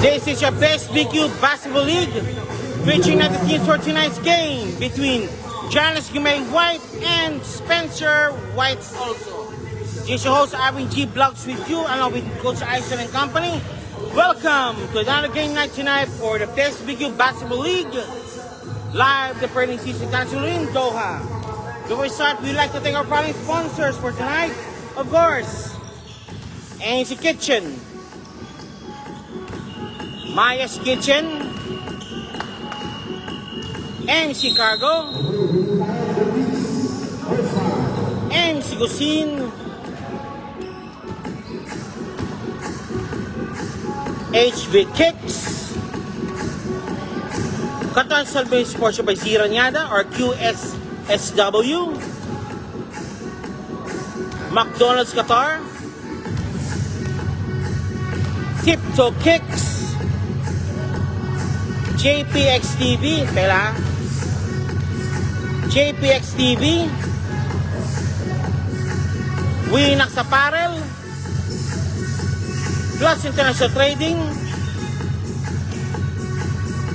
This is your best BQ Basketball League, featuring the teams for tonight's game between Janice Gumay White and Spencer White also. This is your host, Arvin G. Vlogs with you, along with Coach Aison and company. Welcome to another game night tonight for the best BQ Basketball League, live the pregnant season council in Doha. Before we start, we'd like to thank our following sponsors for tonight. Of course, ANC Kitchen, Maya's Kitchen, MC Cargo, MC Cuisine, HV Kicks, Qatar Salvation sponsored by Zira Nyada or QSSW, McDonald's Qatar, Tiptoe Kicks, JPX TV, pela JPX TV, Winax Apparel, Plus International Trading,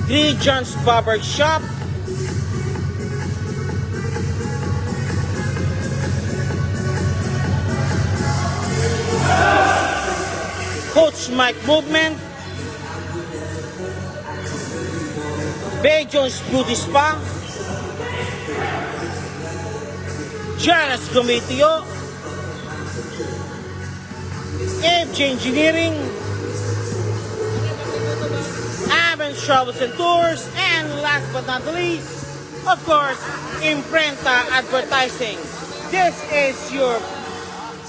Three John's Barber Shop, Coach Mike Movement, Bay Jones Beauty Spa, Janice Gomitio, FJ Engineering, Avens Travels and Tours, and last but not least, of course, Imprenta Advertising. This is your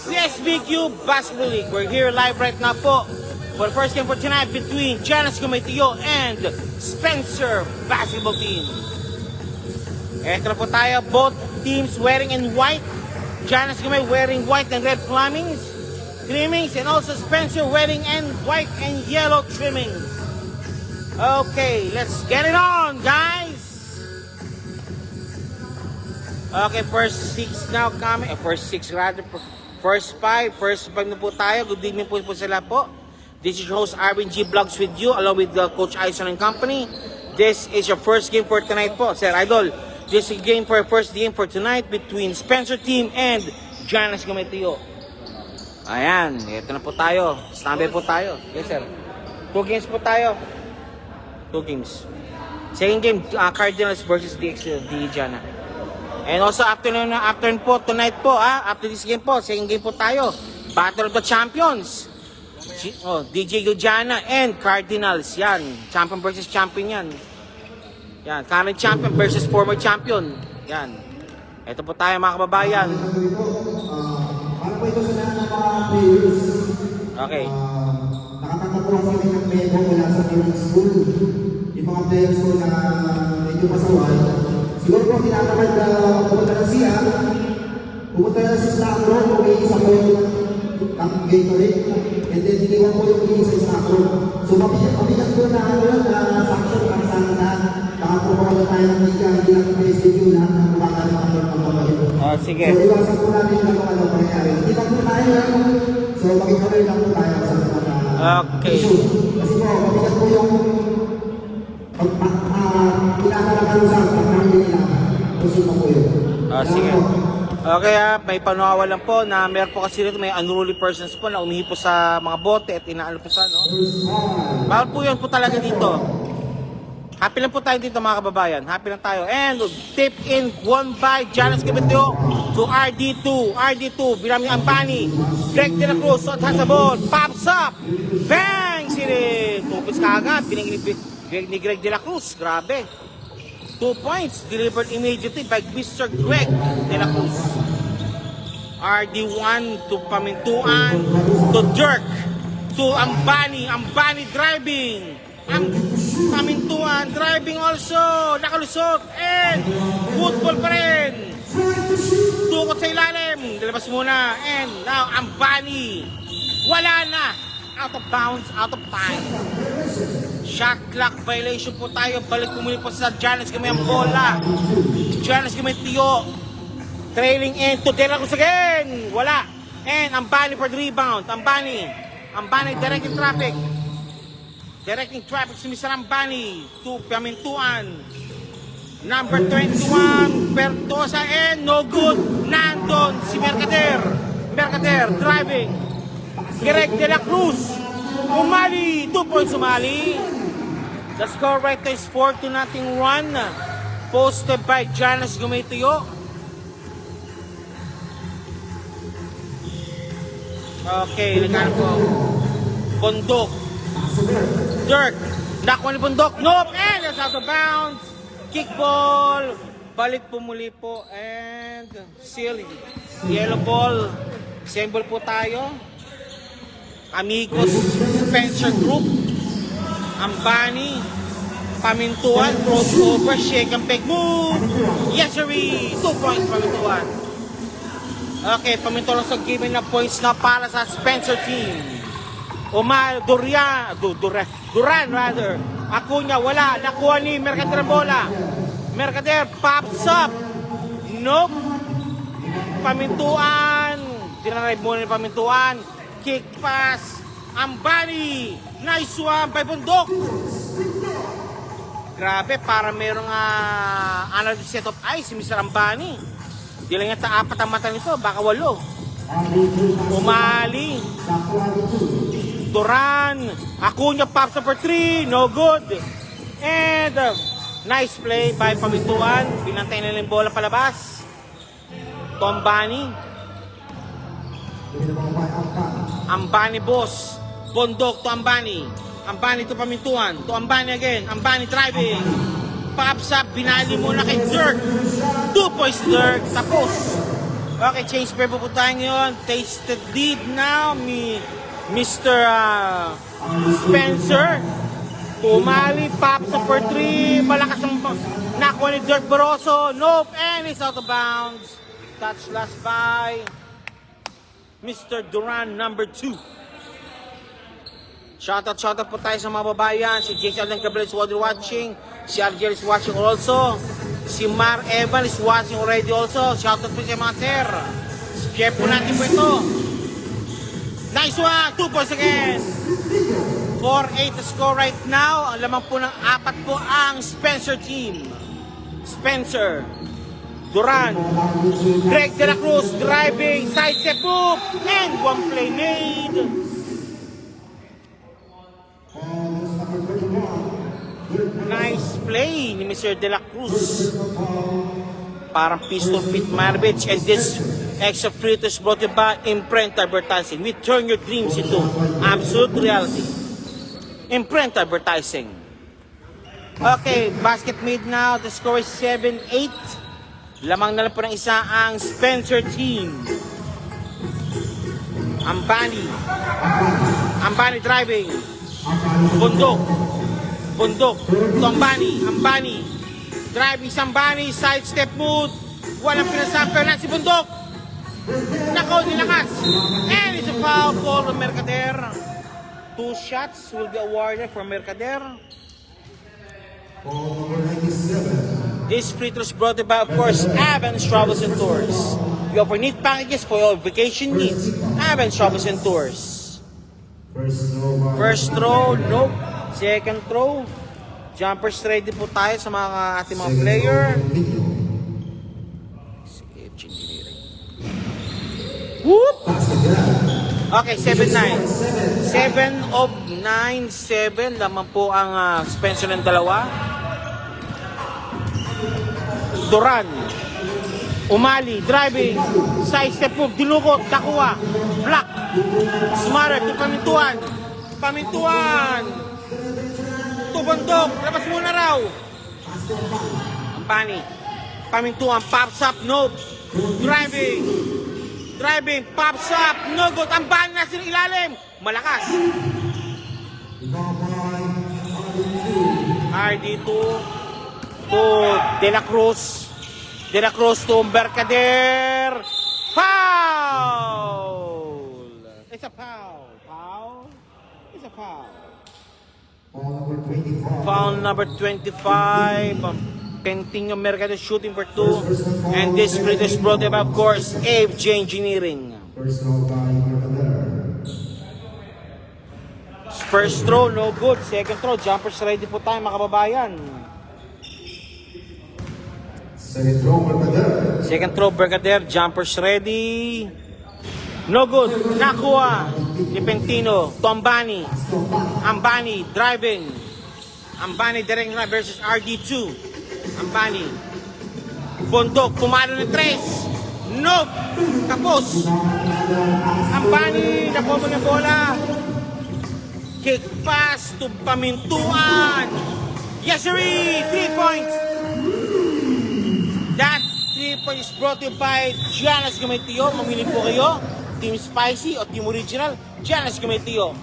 SBQ Basketball League. We're here live right now po for the first game for tonight between Janice Gomitio and Spencer Basketball Team. Eto na po tayo, both teams wearing in white. Janice Gomitio wearing white and red trimmings, and also Spencer wearing in white and yellow trimmings. Okay, let's get it on, guys. Okay, first six now coming. First five na po tayo. Good evening po sila po. This is your host, Arvin G. Vlogs with you, along with Coach Aison and company. This is your first game for tonight po, Sir Idol. This is first game for tonight between Spencer Team and Janice Gomitio. Ayan, ito na po tayo. Standby po tayo. Yes, sir. 2 games po tayo. 2 games. Second game, Cardinals versus DX, Jana. And also afternoon po, tonight po, after this game po, second game po tayo. Battle of the Champions. DJ Gujana and Cardinals. Yan, champion versus champion yan. Yan, current champion versus former champion. Yan. Ito po tayo mga kababayan. Para po ito sa lahat ng mga players. Okay. Nakatanggap po kami ng memo mula sa training school. Yung mga players ko na medyo pasaway. Siguro po tinatamad na pumunta na siya. Pumunta na sa snack room. May isa po yung Gatorade. And then iniwan po yung isa snack room. So mabigat po na sanction para sa akin lahat. Nakapropagal tayo ng liga. Hindi lang po yung schedule lahat ng kumakalit ng mga sige. So iwasan po natin na kung anong pangyayari. Hindi lang po tayo lang. So makikawin lang po tayo sa mga issue. Kasi po, mabigat po yung pinakalakan sa pagkakali nila. Gusto pa po yun. Sige. Okay may panuawa lang po na meron po kasi rito may unruly persons po na umihi po sa mga bote at inaano po sa bawal po yun po talaga dito. Happy lang po tayo dito mga kababayan. Happy lang tayo. And tip in won by Janice Gomitio to RD2. Binami Ambani. Greg De La Cruz at has the ball. Pops up. Bang! Tupis ka agad. Binigay ni Greg De La Cruz. Grabe. 2 points delivered immediately by Mr. Greg De La Cruz. RD1 to Pamintuan to Dirk to Ambani. Ambani driving. Pamintuan driving also. Nakalusot. And football pa rin. Tukot sa ilalim. Dalabas muna. And now Ambani. Wala na. Out of bounds. Out of time. Shot clock violation po tayo. Balik po muli po sa Janice Gomitio ang bola. Janice Gomitio trailing into De La Cruz again. Wala. And Ambani for the rebound. Ambani direct in traffic. Directing traffic si Mr. Ambani to Pamintuan. Number 21, Pertosa, and no good. Nandun si Mercader. Mercader driving. Greg De La Cruz. Umali. 2 points Umali. The score right now is 4-0 run. Posted by Janice Gumituyo. Okay, nagkano po. Bundok. Dirk. Nakuha ni Bundok. Nope. And it's out of bounds. Kickball. Balik po muli po. And silly. Yellow ball. Same ball po tayo. Amigos Spencer Group. Ambani. Pamintuan. Crossover. Shake and big move. Yes, sir. 2 points Pamintuan. Okay, Pamintuan sa giving na points na para sa Spencer team. Duran rather. Acuña, wala. Nakuha ni Mercader ang bola. Mercader pops up. Nope. Pamintuan. Dinarive muna ni Pamintuan. Kick pass. Ambani. Nice one by Bundok. Grabe, para merong another set of eyes si Mr. Ambani. Di lang yata 4 ang mata nito, baka 8. Umali. Duran. Acuña pops up for 3. No good. And nice play by Pamintuan. Pinantay nila yung bola palabas. Tombani. Ambani boss. Bundok to Ambani. Ambani to Pamintuan. To Ambani again. Ambani driving. Pops up. Binali muna kay Dirk. 2 points Dirk. Tapos. Okay, change pair po tayo ngayon. Tasted lead now. Mr. Spencer. Umali, pops up for 3. Malakas ang nakuha ni Dirk Baroso. Nope, and it's out of bounds. Touch last by Mr. Duran, number 2. Shoutout po tayo sa mga babayan. Si Jason Alden Gabriel is watching. Si Argel is watching also. Si Mar Evan is watching already also. Shoutout po sa mga sir. Share po natin po ito. Nice one! 2 points again. 4-8 the score right now. Ang lamang po ng 4 po ang Spencer team. Spencer. Duran. Greg De La Cruz driving. Side step move. And one play made. Nice play ni Mr. De La Cruz. Parang pistol Pete Maravich. And this extra free is brought to you by Imprint Advertising. We turn your dreams into absolute reality. Imprint Advertising. Okay, basket made now. The score is 7-8. Lamang na lang po ng isa ang Spencer team. Ambani. Ambani driving. Bundok. Bundok. To Ambani. Ambani. Driving sa Ambani. Side step move. Walang pinasamper na si Bundok. Nakaw nilakas. And it's a foul call from Mercader. 2 shots will be awarded for Mercader. This free throw is brought to you by, of course, Evans Travels and Tours. You offer neat packages for your vacation needs. Evans Travels and Tours. First throw, nope. Second throw. Jumpers ready po tayo sa mga ating mga player. Whoop! Okay, 7-9. 7 of 9, 7. Lamang po ang Spencer ng dalawa. Duran. Umali, driving. Side step move, dilukot, nakuha. Block. Smarter, to Pamintuan. Pamintuan. To Bundok, labas muna raw. Ambani. Pamintuan, pops up, nope. Driving. Driving, pops up, no good. Ambani na sila ilalim. Malakas. RD2 to De La Cruz. De La Cruz to Mercader. Foul! It's a foul. Foul? It's a foul. Foul number 25. Continue Mercader shooting for 2. And this free throw is brought up, of course, AFJ Engineering. First throw, no good. Second throw, jumpers ready po tayo mga kababayan. Second throw, Bergader, jumpers ready. No good. Nakuha ni Pentino to Ambani. Ambani driving. Ambani direct na versus RD2. Ambani. Bondok, pumalo ng 3. Nope. Kapos. Ambani, nakuha mo ng bola. Kick pass to Pamintuan. Yes, sir. 3 points. That 3 points is brought to you by Giannis Gametio. Mamili po kayo. Team Spicy o Team Original. Giannis Gametio.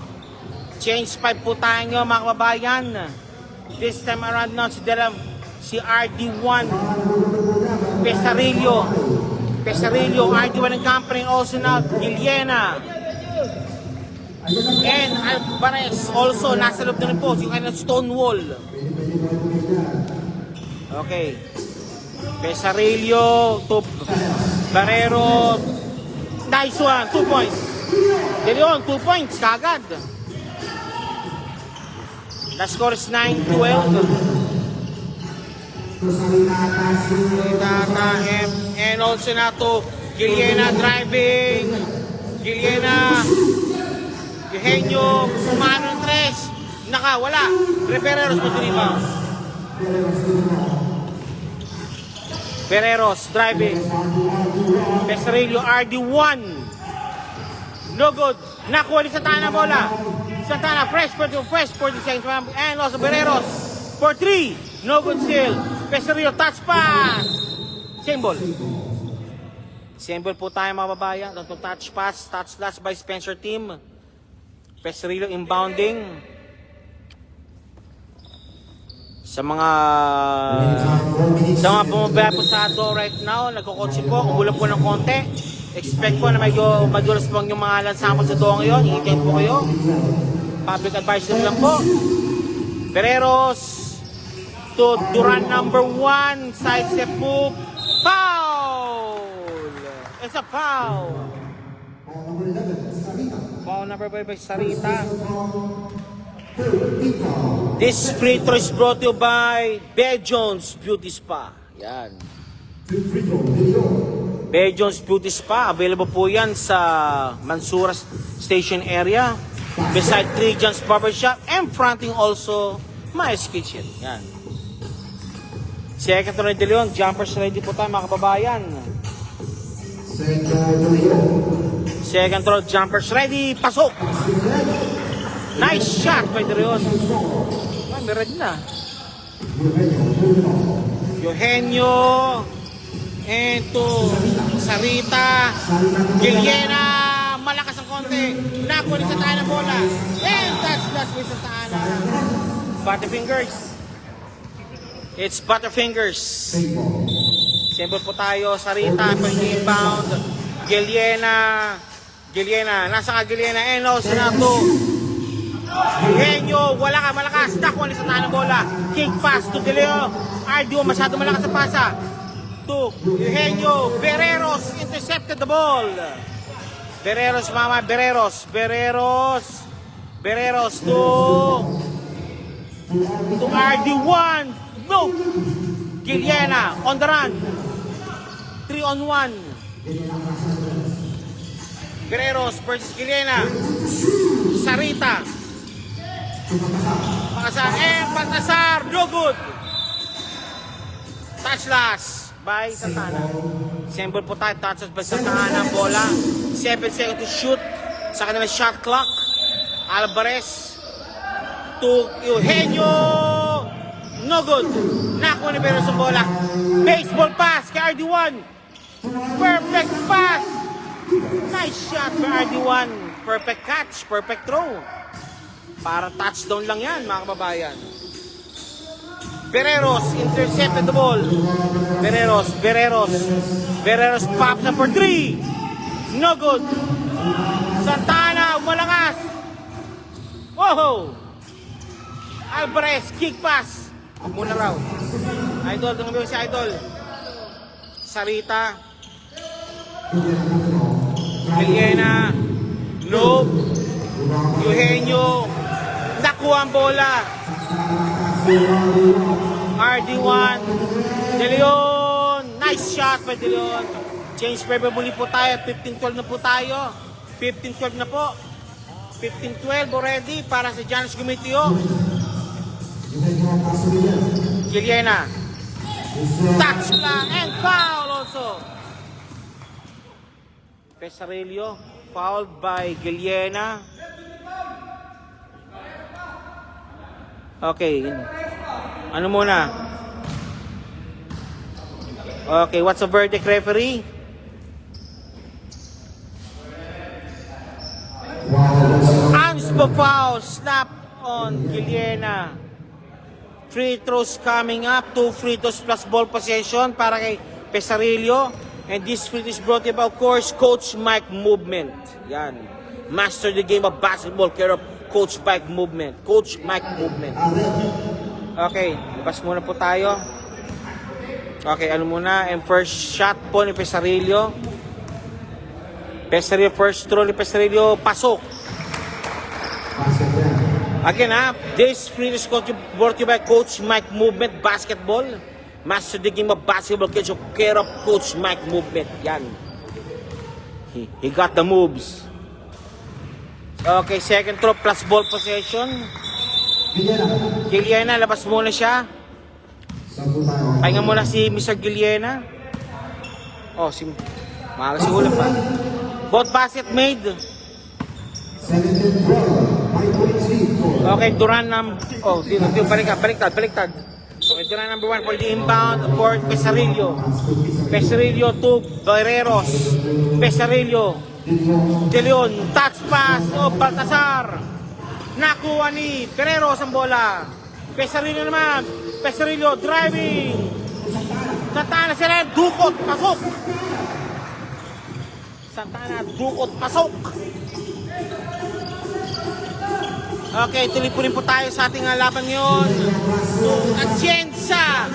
Change 5 po tayo mga kababayan. This time around now si RD1. Pesarillo. RD1 and company. Also now Giliena. And Alvarez also nasa loob na rin po yung kanilang Stonewall. Okay. Pesarillo to Barrero. Nice one, 2 points. De Leon, 2 points kagad. The score is 9-12. And also na to Giliena driving. Giliena. Eugenio, sumano ng 3. Wala. Repereros Madriba. Pereros driving. Pesarillo RD1. No good. Nakuha ni Santana bola. Santana fresh for the seconds. And also Pereros for 3. No good still. Pesarillo touch pass. Same ball. Same ball po tayo mga babayan. Touch pass. Touch last by Spencer team. Pesarillo inbounding. Sa mga bumabaya po sa ato right now, nagkukotse po, kumulang po ng konti. Expect po na medyo madulas po yung mga lansama sa doon ngayon. Hintayin po kayo. Public advice lang po. Pereros to Duran number 1. Side step move. Foul! It's a foul. Foul number 5 by Sarita. This free throw is brought to you by Bear Jones Beauty Spa. Yan. Bear Jones Beauty Spa. Available po yan sa Mansura Station area. Beside Trijan's Barbershop. And fronting also Maya's Kitchen. Yan. Second throw ni De Leon. Jumpers ready po tayo mga kababayan. Second throw. Jumpers ready. Pasok. Nice shot by De Leon. Ah, meron na. Eugenio. And to Sarita. Giliena. Malakas ang konti. Nakuha ni Santana bola. And that's with Santana. Butterfingers. It's Butterfingers. Simple po tayo. Sarita. Pag-inbound. Giliena. Nasa ka Giliena. And also na to Eugenio, wala ka, malakas. Nakuha ni Santana bola. Kick pass to De Leon. RD1 masyado malakas sa pasa. To Eugenio. Berreros intercepted the ball. Berreros to RD1. No. Giliena on the run. 3-on-1. Berreros versus Giliena. Sarita. Patasar, no good. Touch last by Santana. Simple po tayo, touch last by Santana ang bola. 7 seconds to shoot sa kanilang shot clock. Alvarez to Eugenio. No good. Nakuha ni Berreros ang bola. Baseball pass kay RD1. Perfect pass. Nice shot by RD1. Perfect catch, perfect throw. Para touchdown lang yan, mga kababayan. Berreros intercepted the ball. Berreros pops up for 3. No good. Santana, malakas. Whoa! Alvarez, kick pass. Muna raw. Idol, tumabay si Idol. Sarita. Giliena. Nope. Eugenio. Nakuha ang bola. RD1. De Leon. Nice shot by De Leon. Change paper muli po tayo. 15-12 na po tayo. 15-12 na po. 15-12 already para sa Giannis Gumitio. Giliena. Touch lang and foul also. Pesarillo. Fouled by Giliena. Okay. Ano muna? Okay, what's the verdict, referee? Anspo foul, snap on Giliena. Free throws coming up, 2 free throws plus ball possession para kay Pesarillo. And this free throw is brought to you by, of course, Coach Mike Movement. Yan. Master the game of basketball, care of Coach Mike Movement. Coach Mike Movement. Okay, labas muna po tayo. Okay, ano muna? And first shot po ni Pesarillo. Pesarillo, first throw ni Pesarillo, pasok. Again this free is brought to you by Coach Mike Movement Basketball. Master the game of basketball, care of Coach Mike Movement. Yan. He got the moves. Okay, second throw plus ball possession. Giliena, labas muna siya. Pahinga muna si Mr. Giliena. Oh, mahal si Ulam pa. Both basket made. Okay, Duran dito, baliktad. Okay, Duran number 1 for the inbound for Pesarillo. Pesarillo to Guerreros. Pesarillo. De Leon, touch pass o Baltasar. Nakuha ni Guerreros ang bola. Pesarillo naman. Pesarillo driving. Santana sila, dukot, pasok. Santana, dukot, pasok. Okay, tuloy po rin po tayo sa ating laban ngayon. Atienza.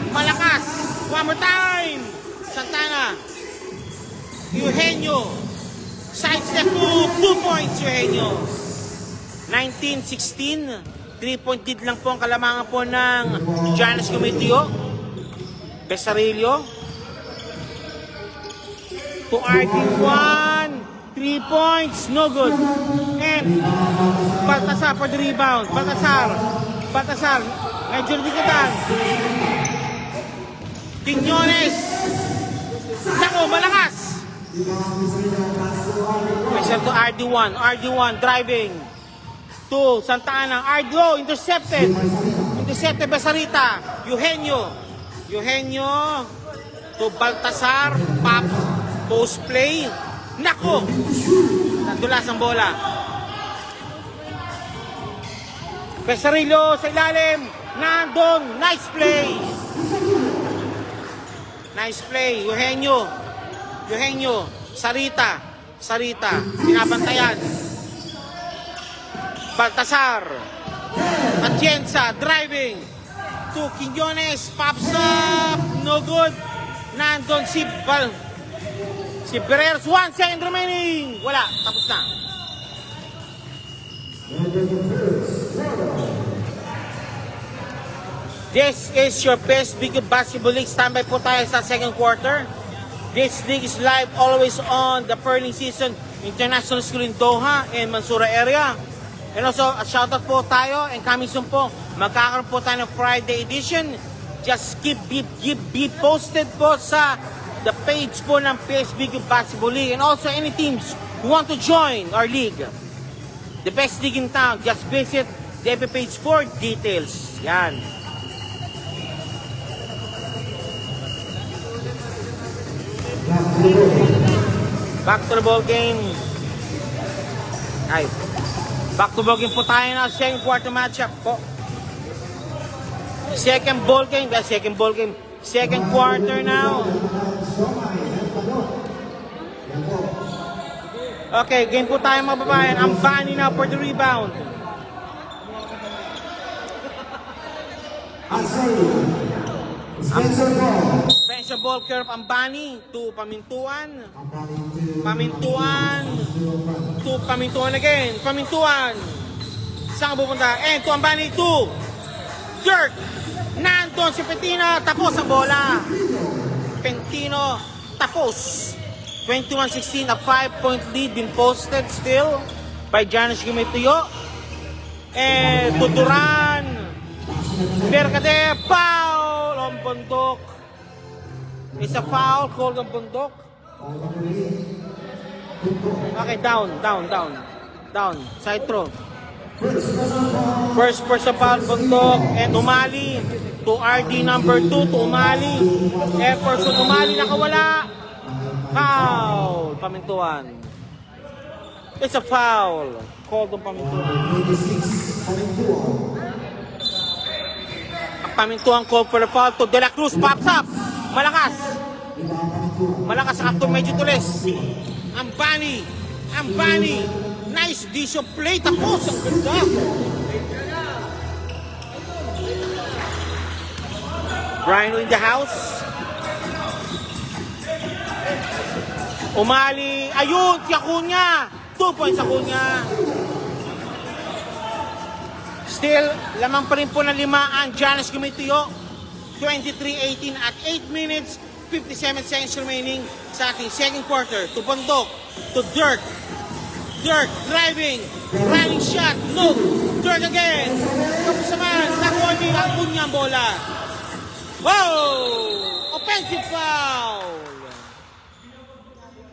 Malakas. One more time. Santana. Eugenio. Side step to 2 points, Eugenio. 19-16. 3-point lead lang po ang kalamangan po ng Giannis Gumitio. Pesarillo. To RD1. 3 points, no good. And Baltasar for the rebound. Baltasar. Medyo dikatan. Quiñones. Nako, malakas. Pressure to RD1 driving. To Santana. RD, intercepted by Sarita. Eugenio to Baltasar. Pops. Post play. Nako! Nadulas ang bola. Pesarillo sa ilalim. Nandun. Nice play. Eugenio. Sarita. Pinabantayan. Baltasar. Atienza. Driving. To Quiñones. Pops up. No good. Nandun si Guerreros, 1 second remaining. Wala, tapos na. This is your best Big Basketball League. Standby po tayo sa second quarter. This league is live always on the Pearling Season International School in Doha and Mansoura area. And also, a shoutout po tayo and coming soon po, magkakaroon po tayo ng Friday edition. Just be posted po sa the page po ng PSBQ Basketball League, and also any teams who want to join our league. The best league in town, just visit the FB page for details. Yan. Back to the ball game. Back to ball game po tayo na second quarter matchup po. Second quarter now. Okay, game po tayo mga babayan. Ambani now for the rebound. Spencer ball curve Ambani to Pamintuan. To Pamintuan again. Pamintuan. Saan ka pupunta? And to Ambani 2. Dirk. Nandun si Pentino. Tapos ang bola. Pentino. Tapos. 21-16. A 5-point lead. Been posted still by Janis Gumituyo. And Tuturan. Mercader. Foul. On bundok. It's a foul. Called on bundok. Okay, down. Side throw. First person foul, bundok, and Umali to RD number 2 to Umali. Person Umali nakawala. Foul, Pamintuan. It's a foul. Called on Pamintuan. Ang Pamintuan called for the foul to De La Cruz. Pops up. Malakas after medyo tulis. Ambani. Nice dish of play. Tapos ang ganda. Brian in the house. Umali. Ayun, si Acuna. 2 points Acuna. Still, lamang pa rin po ng 5 ang Janis Gumituyo. 23-18 at 8 minutes, 57 seconds remaining sa ating second quarter. To Bundok, to Dirk. Dirk driving, running shot, no. Dirk again. Tapos naman, nakuha niya ang Acuna ang bola. Wow! Offensive foul!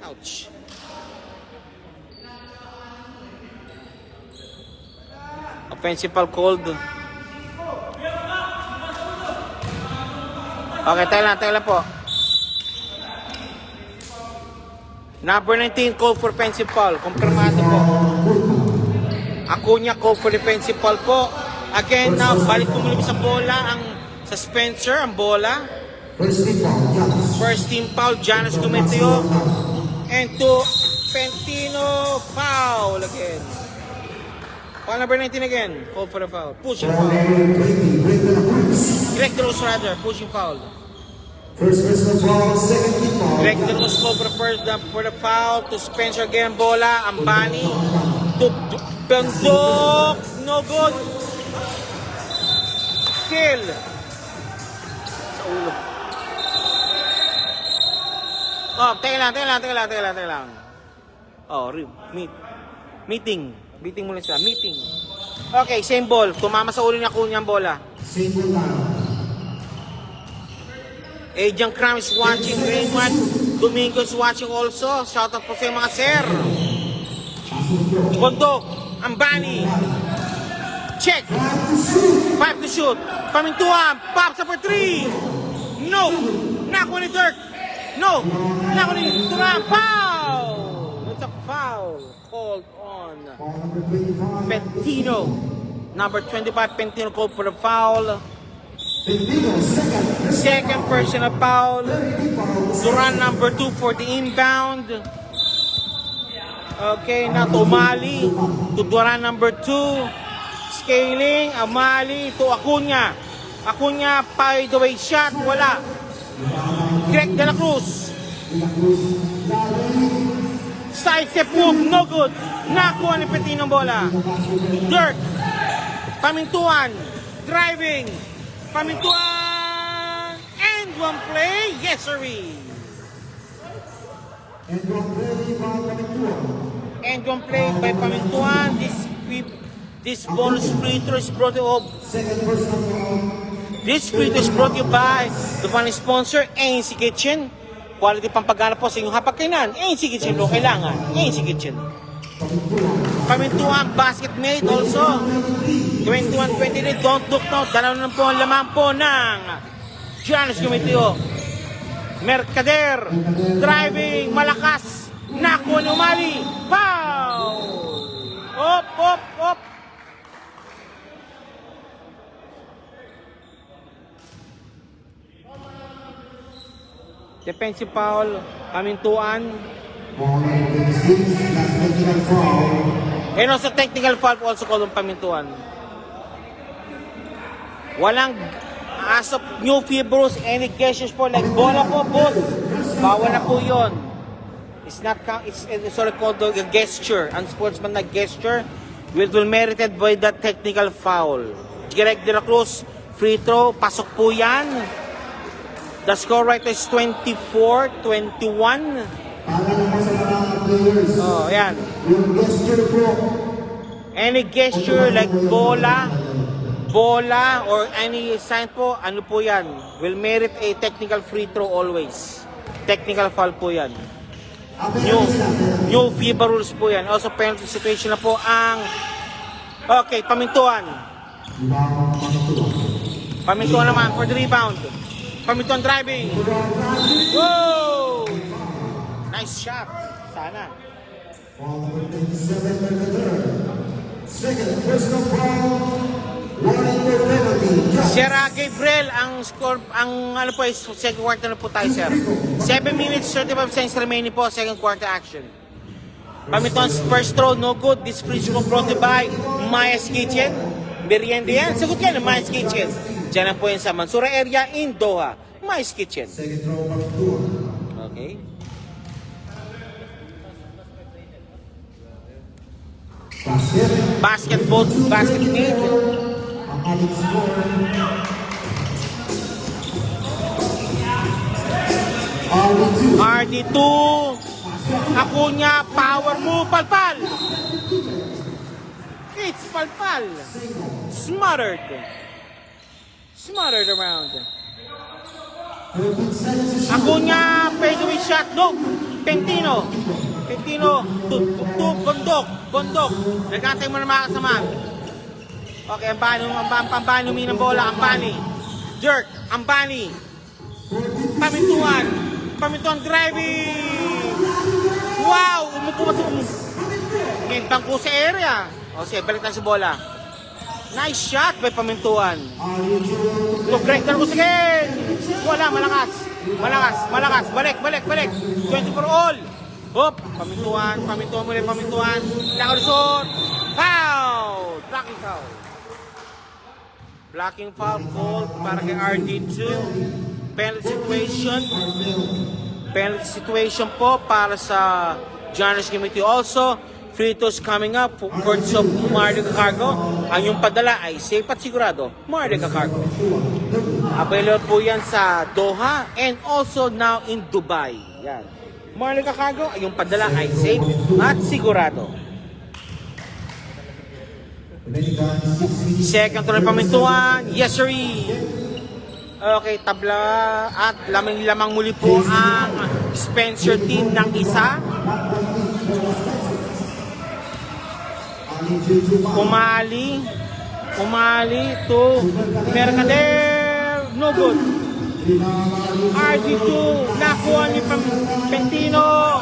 Ouch. Offensive foul called. Okay, tayo lang po. Number 19 called for offensive foul. Kompirmado po. Acuna called for defensive foul po. Again, now, balik po muli sa bola sa Spencer, ang bola. First team foul, Janis Gumituyo. And to Pentino, foul again. Foul number 19 again. Called for the foul. Pushing foul. Greg Rose rather. Pushing foul. First personal foul, second team foul. Greg Rose called for the foul. To Spencer again, bola. Ambani. To Bundok. No good. Still. Sa ulo. Oh, teka lang. Oh, meeting. Meeting muna sila. Meeting. Okay, same ball. Tumama sa ulo niya Acuna ang bola. Same ball now. Adrian Cram is watching. Raymond Domingo is watching also. Shoutout po sa mga sir. Bundok. Ambani. Check. 5 to shoot. Pamintuan. Pops up for 3. No. Nakuha ni Dirk. No. Nakuha ni Turan. Foul. It's a foul. Called on Pentino. Number 25, Pentino called for the foul. Second personal foul. Duran number 2 for the inbound. Okay, now to Umali. To Duran number 2. Scaling. Umali to Acuna. Acuna, by the way, shot. Wala. Greg De La Cruz. Side step move, no good. Nakuha ni Pentino ang bola. Dirk. Pamintuan. Driving. Pamintuan. And one play. Yes, sir. And one play by Pamintuan. This bonus free throw is brought to you. This free throw is brought to you by the funny sponsor, ANC Kitchen. Quality pampagana po sa inyong hapagkainan. ANC Kitchen po kailangan. ANC Kitchen. Pamintuan, basket made also. 21-23, don't look now. Dalaw na po ang lamang po ng Janis Gumituyo. Mercader, driving, malakas. Nakuha ni Umali. Foul! Op. Defensive foul, Pamintuan. And also technical foul also called on Pamintuan. Walang, as of new fibros, any gestures po, like bola po, boss. Bawal na po yun. It's not, it's sort of called a gesture, unsportsmanlike gesture. will merited by the technical foul. Greg De La Cruz, free throw, pasok po yan. The score right is 24-21. Para naman sa mga players. Oh, yan. Yung gesture po. Any gesture like bola, or any sign po, ano po yan? Will merit a technical free throw always. Technical foul po yan. New FIBA rules po yan. Also, penalty situation na po ang... Okay, Pamintuan. Pamintuan naman for the rebound. Pamintuan driving. Whoa! Nice shot. Sana. Second personal foul. Warning for penalty. Sir Gabriel, ang score, ang ano po is second quarter na po tayo, sir. 7 minutes, 35 seconds remaining po, second quarter action. Pamintuan's first throw, no good. This free throw brought to by Maya's Kitchen. Merienda yan. Sagot yan, Maya's Kitchen. Diyan po yan sa Mansura area in Doha. Maya's Kitchen. Second throw, Pamintuan. Okay. Basket Basket made. ang ating score. RD2. Acuña, power move, palpal. It's palpal. Smothered around. Acuña, fadeaway shot, no. Pentino, bundok. Nagkantay mo na mga kasama. Okay, Ambani humingi ng bola, Ambani. Dirk, Ambani. Pamintuan driving. Wow, umupo sa ngayon, bangko sa area. O sige, balik tayo sa bola. Nice shot by Pamintuan. To break na ko again. Wala, malakas. Balik. 20 for all. Hop, Pamintuan muli. Lakalusot. Foul. Blocking foul called para kay RD2. Penalty situation po para sa Giannis Committee. Also, free throws coming up for courts of Mario Cargo. Ang yung padala ay safe at sigurado, Mario Cargo. Available po yan sa Doha and also now in Dubai. Yan. Mario Cargo, ang yung padala ay safe at sigurado. Second throw Pamintuan. Yes, sir. Okay, tabla at lamang muli po ang Spencer team ng isa. Umali to Mercader. No good. RD2 nakuha ni Pentino.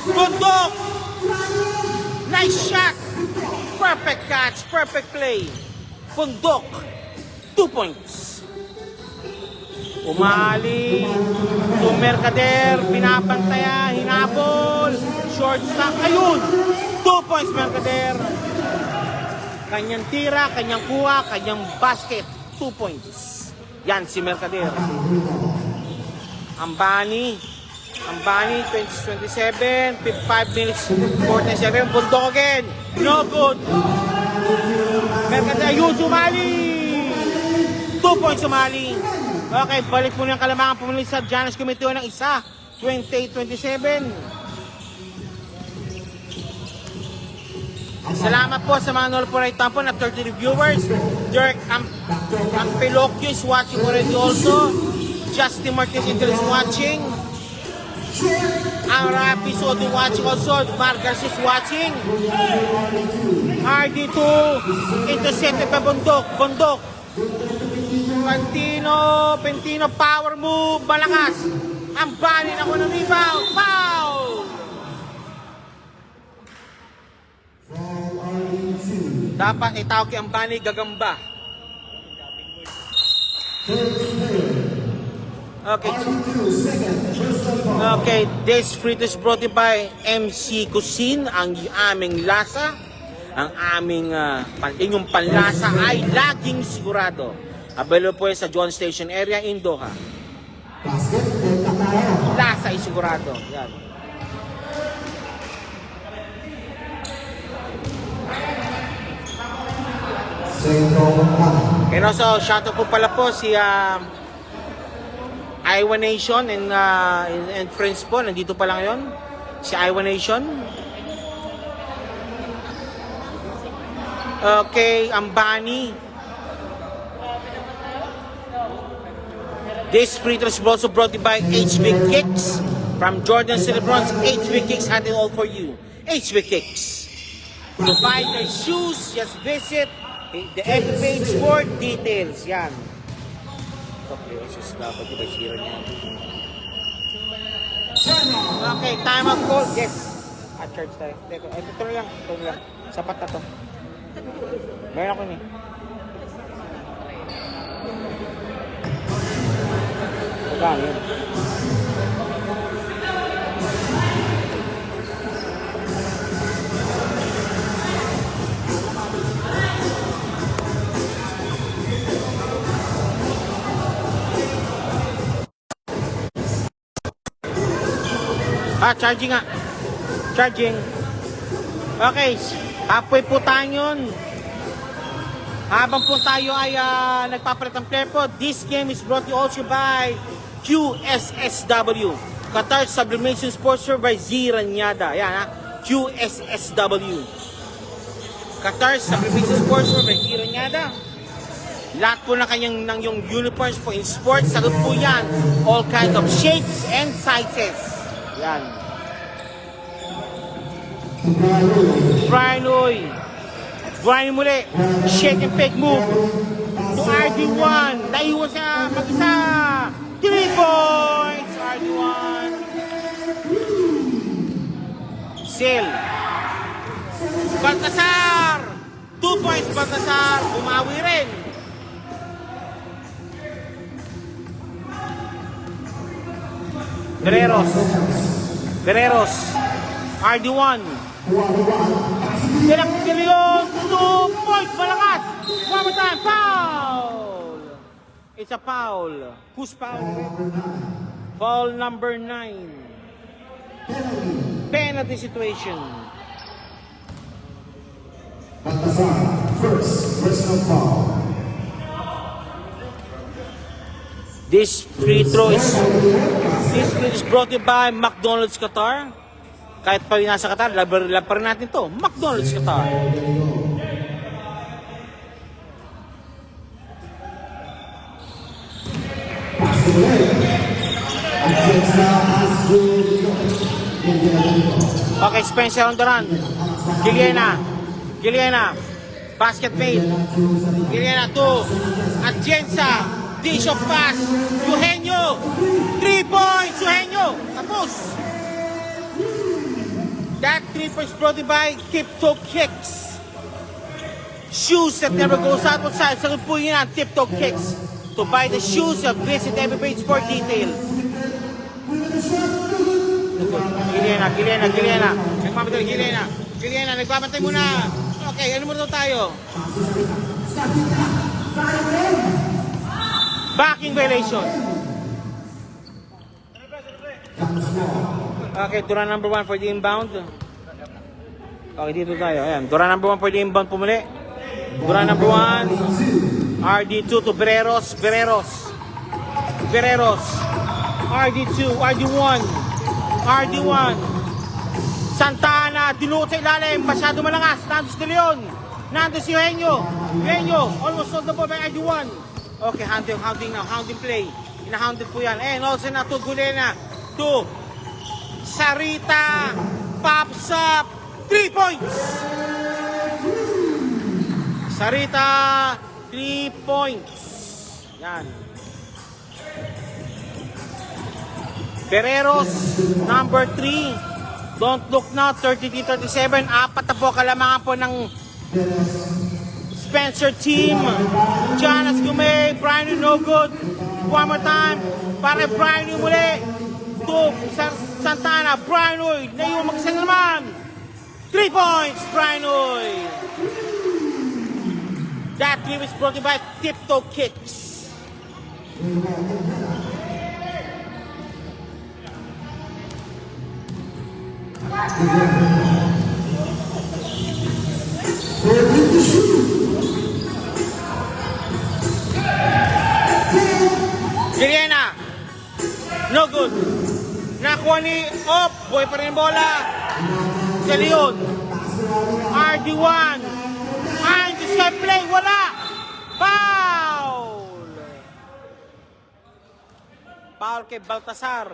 Bundok. Nice shot. Perfect catch, perfect play. Bundok. 2 points. Umali to Mercader, pinapantaya, hinabol, short stop, ayun! 2 points Mercader. Kanyang tira, kanyang kuha, kanyang basket, 2 points. Yan si Mercader. Ambani, 27, 55 minutes, 47, Bundok again, no good. Mercader, ayun, sumali! 2 points sumali. Okay, balik muna ang kalamangan pumili sa Giannis Committee ng isa. 28-27. Salamat po sa mga nanonood po right tampo na 30 viewers. Dirk Ampelocchio is watching already also. Justin Marquez is watching. Ang Rapi Soto watching also. Mark Garcia is watching. RD2 intercepted by Bundok. Pentino, power move, malakas. Ambani na ko ng rebound. Foul! Dapat itawag kay Ambani gagamba. Okay, this free is brought to you by MC Cuisine, ang aming lasa. Ang aming inyong panlasa ay laging sigurado. Available po yan sa John Station area in Doha. Lasa ay sigurado. Yan. And also, shoutout po pala po si Iowa Nation and friends po. Nandito pa lang yun. Si Iowa Nation. Okay, Ambani. This free throw is also brought to you by HB Kicks. From Jordan Celebrons, HB Kicks had it all for you. HB Kicks. To buy their shoes, just visit the FB page for details. Yan. Okay, Jesus, dapat yung basira niya. Okay, time out call. Yes. At church tayo. Ito lang. Sapat na to. Meron ako ni. Saan yun? Charging nga. Charging. Okay, halfway po tayo yun. Habang po tayo ay nagpapalit ng player po, this game is brought to you also by QSSW. Qatar Sublimation Sponsor by Ziranyada. Yan ha, QSSW. Qatar Sublimation Sponsor by Ziranyada. Lahat po na kanyang yung uniforms po in sports, sagot po yan. All kinds of shapes and sizes. Yan. Brian Uy. Brian muli. Shake and fake move. To RD1. Naiwan siya mag-isa. 3 points. RD1. Sil. Baltasar. 2 points Baltasar. Bumawi rin. Guerreros. RD1. Dilak-dilyon. 2 points. Malakas. One more time. Foul. It's a foul. Who's foul? Foul number 9. Penalty situation. Baltasar, first personal foul. This free throw is brought to you by McDonald's Qatar. Kahit pa yung nasa Qatar, lab pa rin natin to. McDonald's Qatar. Okay, Spencer on the run. Giliena. Basket made. Giliena to Atienza. Dish of pass. Eugenio. 3 points. Eugenio. Tapos. That 3 points brought to you by Tiptoe Kicks. Shoes that never goes out outside. Sagot po yun ang Tiptoe Kicks. To buy the shoes, visit every page for details. Giliena. Nagpapatay Giliena, nagpapatay muna. Okay, ano muna tayo? Backing violation. Okay, Duran number 1 for the inbound. Okay, dito tayo. Ayan, Duran number 1 for the inbound pumuli. Duran number 1. RD2 to Guerreros. RD2, RD1. Santana, dinukot sa ilalim. Masyado malakas. Nandos de Leon. Nandos si Eugenio. Almost on the ball by RD1. Okay, hounding now. Hounding play. Ina-hounded po yan. And also na to Gulena. To Sarita. Pops up. 3 points. Sarita. 3 points. Yan. Guerreros, number 3. Don't look now, 33-37. Apat na po kalamangan po ng Spencer team. Jonas Gumay, Brian no good. One more time. Para Brian muli. To Santana, Brian Uy. Naiwan mag-isa naman. 3 points, Brian Uy. That team is brought to you by Tiptoe Kicks. Juliana. No good. Nakuha ni Op. Buhay pa rin ang bola. De Leon. RD1. And this guy play. Wala. Foul. Foul kay Baltasar.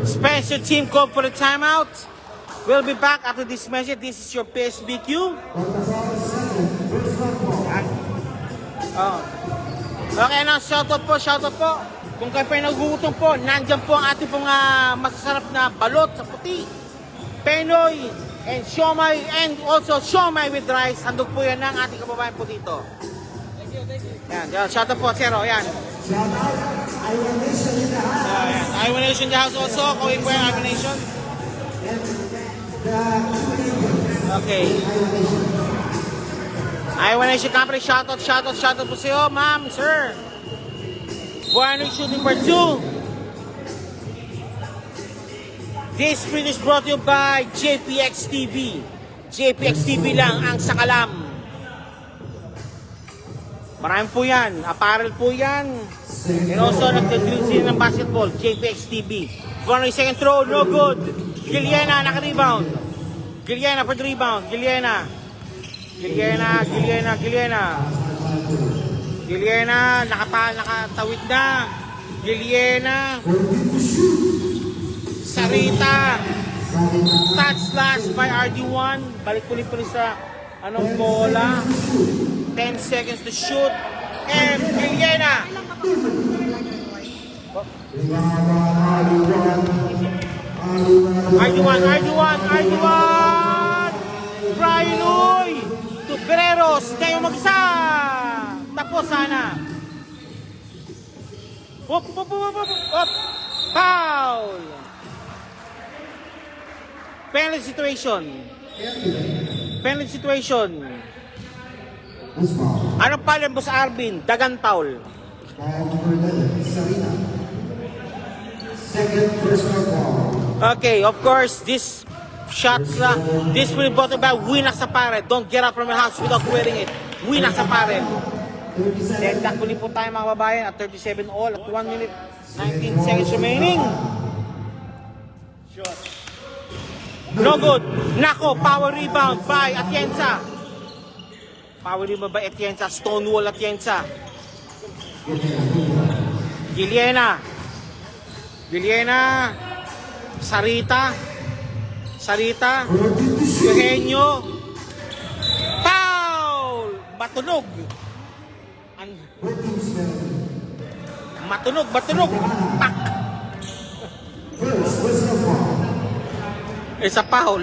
Spencer team called for the timeout. We'll be back after this message. This is your PSBQ. Oh. Okay na, shoutout po. Kung kayo pa nagugutom po, nandyan po ang ating pong masasarap na balot sa puti. Penoy and siomay and also siomay with rice. Handog po yan ng ating kababayan po dito. Thank you. Yan, shoutout po, Zero. Yan. Iowa Nation in the house also. Kawin po yung Iowa Nation. Okay. Iowa Nation Company, shoutout po sa iyo, ma'am, sir. Buano shooting number 2. This print is brought to you by JPX TV. JPX TV lang ang sakalam. Marami po yan. Apparel po yan. And also, nag-drill sila ng basketball. JPX TV. Buano yung second throw, no good. Giliana, naka-rebound. Giliana for the rebound. Giliana, nakatawid na. Giliana. Sarita. Touch slash by RD1. Balik ulit sa anong bola. 10 seconds to shoot. And Giliana. RD1. Brian Uy. To Guerreros. Ngayon mag-isa. Tapos sana. Hop. Foul. Penalty situation. Anong pala mo sa Arvin? Dagan foul. Okay, of course, this shot, this will be brought about Winak Sapare. Don't get up from your house without wearing it. Winak Sapare. Then, dakuli po tayo mga babayan at 37 all at 1 minute 19 seconds remaining. No good. Nako, power rebound by Atienza. Stonewall Atienza. Giliana. Sarita. Eugenio. Foul. Matunog. Pak. It's a foul.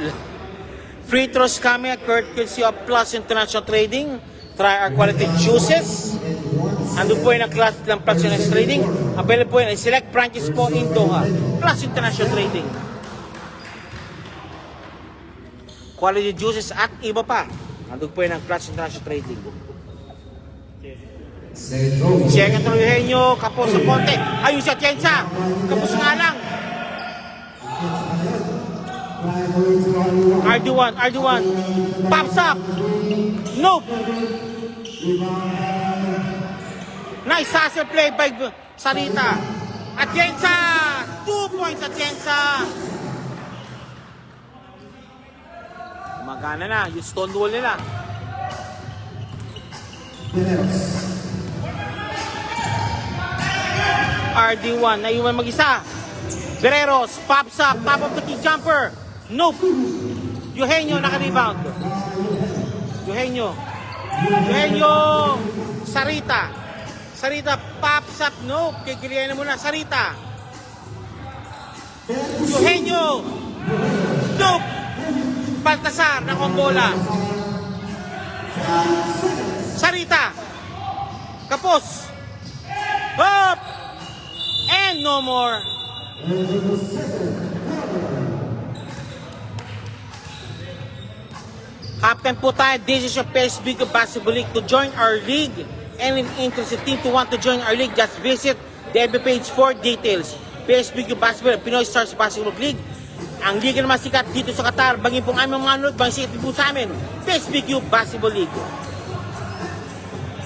Free throws coming at courtesy of Plus International Trading. Try our quality juices. Ando po yung class ng Plus International Trading. Available po yung select branches po in Doha. Plus International Trading. Quality juices at iba pa. Ando po yung Plus International Trading. Siya nga Eugenio, kapos sa konti. Ayun si Atienza. Kapos nga lang. RD1. Pops up. Nope. Nice hustle play by Sarita. Atienza. 2 points Atienza. Magana na. Yung Stonewall nila. RD1. Naiwan mag-isa. Guerreros. Pops up. Pop up the key jumper. Nope. Eugenio naka-rebound. Eugenio. Sarita pops up. Nope. Kikiliyan na muna. Sarita. Eugenio. Nope. Baltasar na bola. Sarita. Kapos. Up. And no more. Halftime po tayo. This is your PSBQ Basketball League. To join our league, any interested team to want to join our league, just visit the FB page for details. PSBQ Basketball, Pinoy Stars Basketball League. ang liga naman sikat dito sa Qatar, baging pong aming mga nanood, baging sikat po sa amin, PSBQ Basketball League.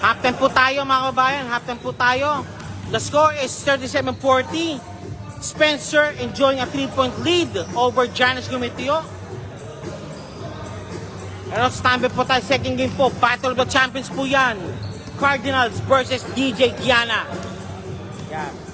Halftime po tayo mga kabayan, halftime po tayo. The score is 37-40. Spencer enjoying a 3-point lead over Giannis Gumetio. Ano, standby po tayo, second game po, Battle of the Champions po yan. Cardinals versus DJ Gianna. Yan.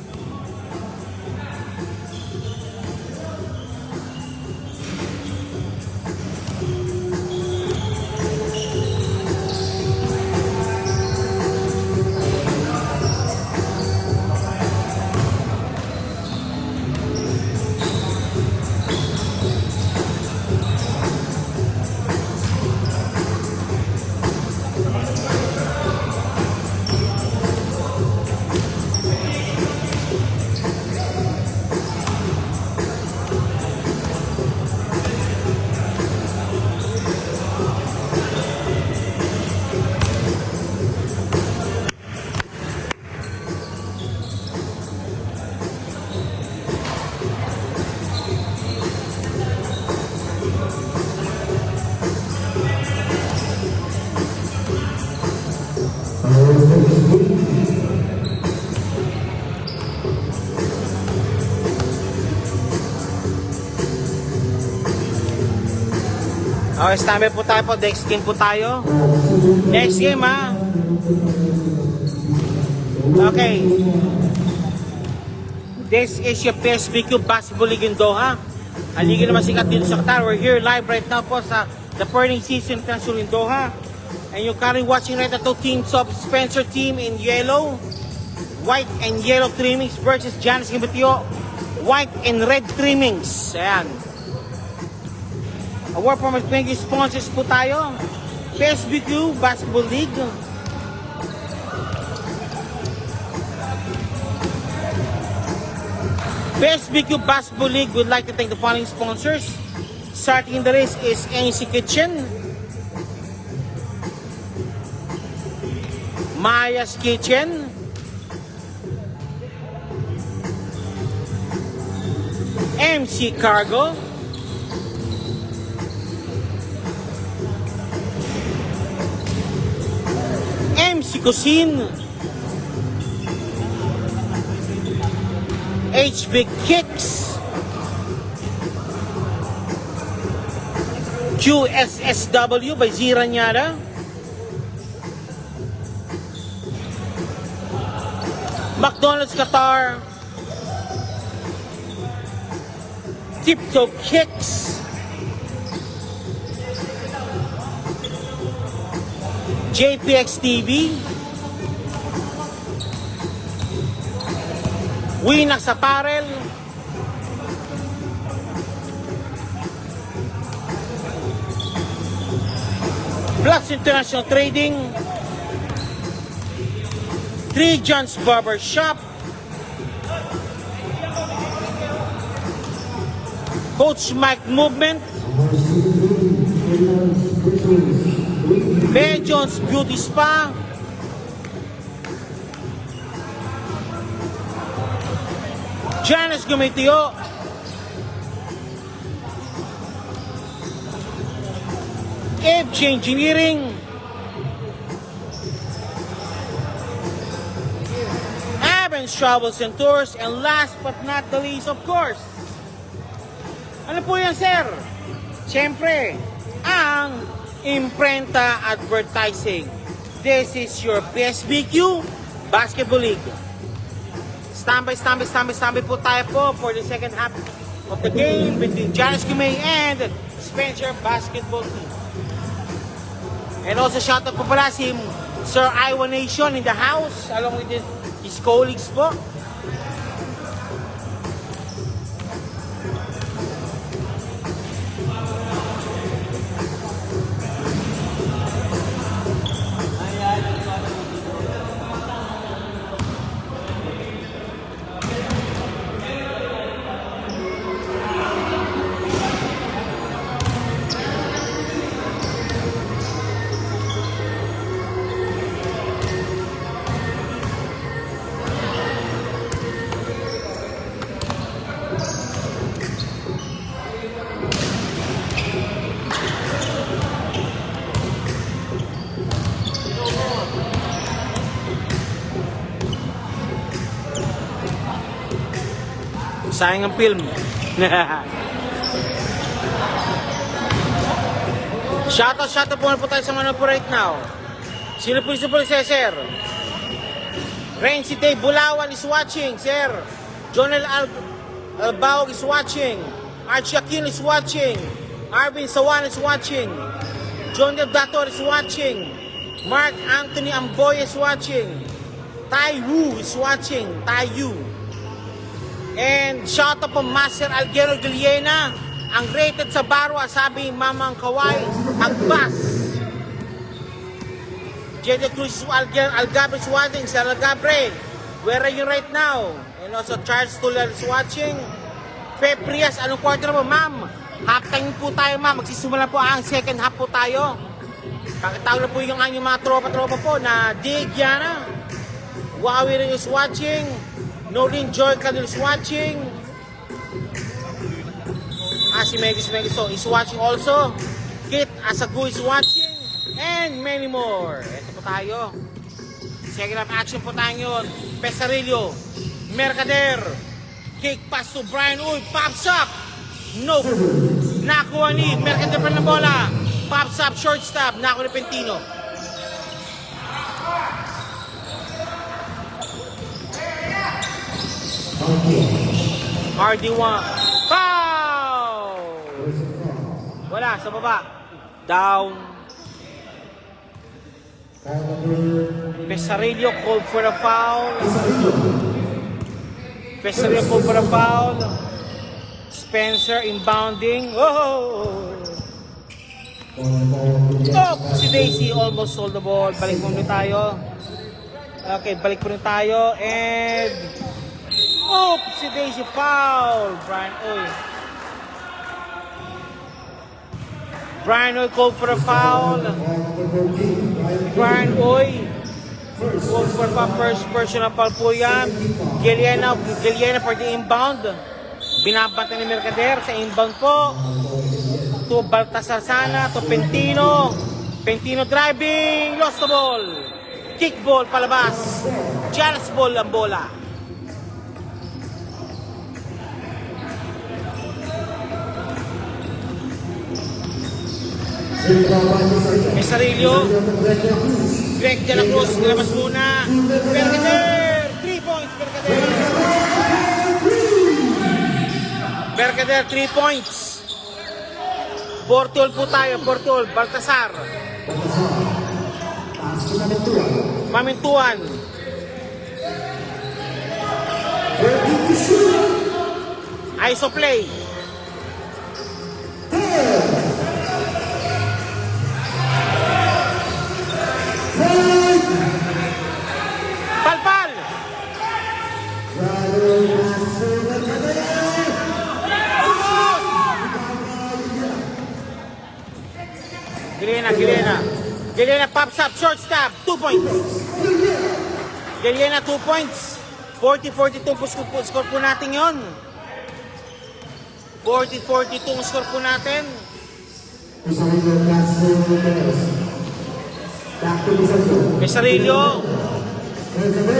Okay, standby po tayo po. Next game po tayo. Next game, ha? Okay. This is your PSBQ Basketball League in Doha. Ang liga naman sikat dito sa Qatar. We're here live right now po sa the Purning Season Council in Doha. And you're currently watching right now two teams of Spencer team in yellow, white and yellow trimmings versus Giannis Gumetio, white and red trimmings. Ayan. A word from our thank you sponsors po tayo. PSBQ Basketball League. PSBQ Basketball League would like to thank the following sponsors. Starting in the list is NEC Kitchen, Maya's Kitchen, MC Cargo, MC Cuisine, HV Kicks, QSSW by Ziranyada, McDonald's Qatar, Tiptoe Kicks, JPX TV, Winax Apparel, Plus International Trading, Three John's Barber Shop, Coach Mike Movement, Bear Jones Beauty Spa, Giannis Gumetio, Ebch Engineering, Evans Travels and Tours, and last but not the least, of course, ano po yan, sir? Siyempre, ang Imprenta Advertising. This is your PSBQ Basketball League. Standby po tayo po for the second half of the game between Giannis Gumetio and Spencer Basketball Team. And also shout out po pala si Sir Iwan Nation in the house along with his colleagues po. Sayang ang film. Shoutout po tayo sa mga po right now. Sino po sir? Renzi Day Bulawan is watching, sir. Jonel Albao is watching. Archie Aquino is watching. Arvin Sawan is watching. John Dator is watching. Mark Anthony Amboy is watching. Tai Wu is watching. Tai Yu. And shout out po Master Alguero Giliena. Ang rated sa Barwa, sabi Mamang Kawai, Agbas. Jede Cruz Algabre is watching. Sir Algabre, where are you right now? And also Charles Tuller is watching. Fe Prias, anong quarter mo, ma'am? Half time po tayo, ma'am. Magsisimula po ang second half po tayo. Pakitawag na po yung mga tropa-tropa po na Digiana. Huawei rin is watching. Noreen Joy Cadil is watching. Si Megis so is watching also. Kit Asagu is watching. And many more. Ito po tayo. Second half action po tayo yun. Pesarillo. Mercader. Kick pass to Brian Uy. Pops up. Nope. Nakuha ni Mercader pa ng bola. Pops up. Short stop. Nakuha ni Pentino. RD1. Foul! Wala. Sa baba. Down. Pesarillo called for a foul. Pesarillo called for a foul. Spencer inbounding. Oh! Oh! Si Daisy almost sold the ball. Balik muna tayo. Okay, balik muna tayo. And... Oh! Si Daisy foul. Brian Oy called for a foul. Brian Oy called for a first personal foul po yan. Giliena for the inbound. Binabanta ni Mercader sa inbound po. To Baltasar sana, to Pentino. Pentino driving, lost the ball. Kick ball palabas. Jealous ball ang bola. Pesarillo. Greg De La Cruz, nilabas muna. Mercader, 3 points, Mercader 3 points. Portol po tayo, Portol, Baltasar. Mamintuan. ISO play. Palpal. Giliena pops up, short stop, 2 points. Giliena 2 points. 40-42 po score po natin yon. 40-42 ang score po natin. Pesarillo.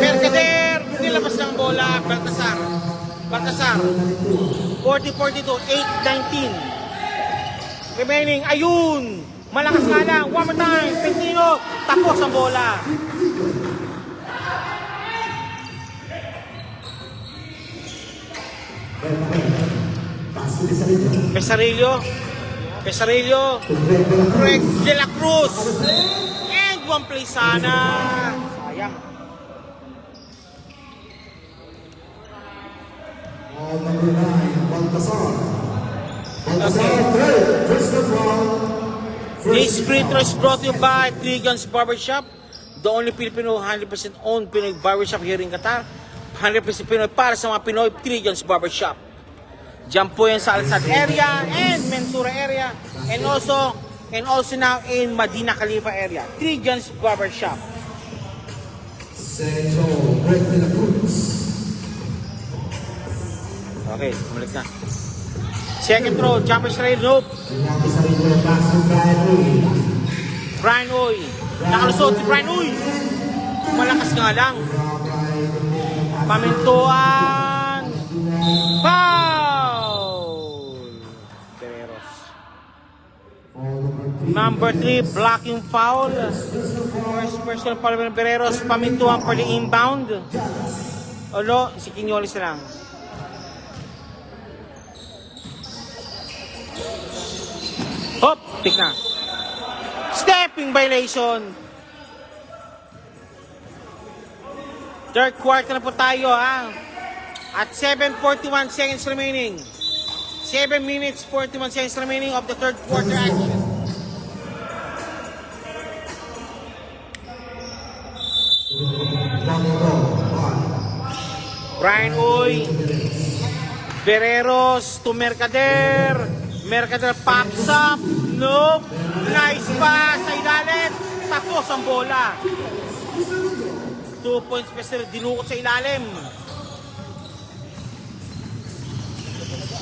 Mercader, nilabas ng bola. Baltasar. 40-42, 8-19. Remaining, ayun. Malakas nga lang. One more time. Pentino, tapos ang bola. Pesarillo. Greg De La Cruz. And one play sana. Sayang. Number 9, Baltasar. This free throw is brought to you by Trigons Barbershop, the only Filipino 100% owned Pinoy barbershop here in Qatar. 100% Pinoy para sa mga Pinoy, Trigons Barbershop. Diyan po yan sa Al-Sad area and Mensura area and also now in Madina Khalifa area. Trigons Barbershop. Okay, bumalik na. Second throw, jumper straight, nope. Brian Oy. Nakalusot si Brian Oy. Malakas nga lang. Pamintuan. Pa! Number 3, blocking foul. First personal foul ng Bereros. Pamintuan for the inbound. Olo, si Quinones na lang. Hop! Pick na. Stepping violation. Third quarter na po tayo, ha? At 7:41 seconds remaining. 7 minutes, 41 seconds remaining of the third quarter action. Brian Uy. Bereros to Mercader. Mercader pops up. Nope. Nice pass sa ilalim. Tapos ang bola. 2 points special. Dinukot sa ilalim.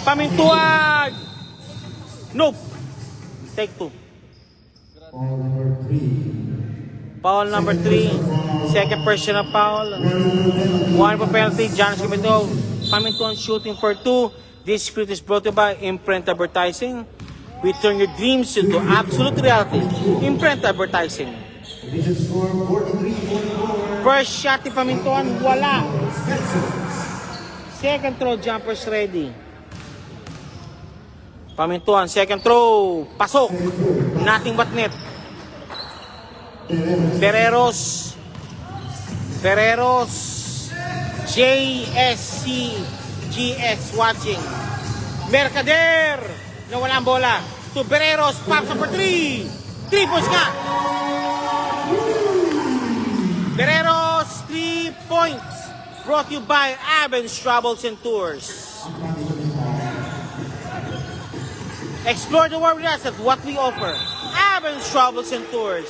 Pamintuan. Nope. Take 2. Foul number 3. Second personal foul. 1 for penalty. Jonas Gumito. Pamintuan shooting for 2. This script is brought to you by Imprint Advertising. We turn your dreams into absolute reality. Imprint Advertising. First shot ni Pamintuan, wala. Second throw, jumpers ready. Pamintuan, second throw, pasok. Nothing but net. Bereros. JSC. GS watching. Mercader. Nawala ang bola. To Bereros. Pops up for 3. 3 points nga. Bereros, 3 points. Brought to you by Avens Travels and Tours. Explore the world with us at what we offer. Avens Travels and Tours.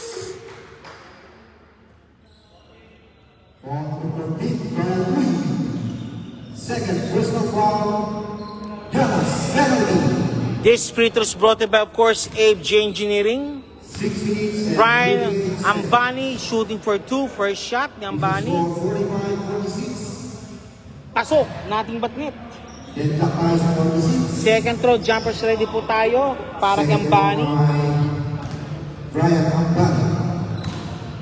Second personal foul, Dallas penalty. This free throw is brought to you by, of course, Abe J Engineering. 6 minutes and Brian Ambani shooting for 2. First shot ni Ambani. 45-46. Pasok. Nothing but net. Deadlock tayo sa 46. Second throw. Jumpers ready po tayo para kay Ambani. Brian Ambani.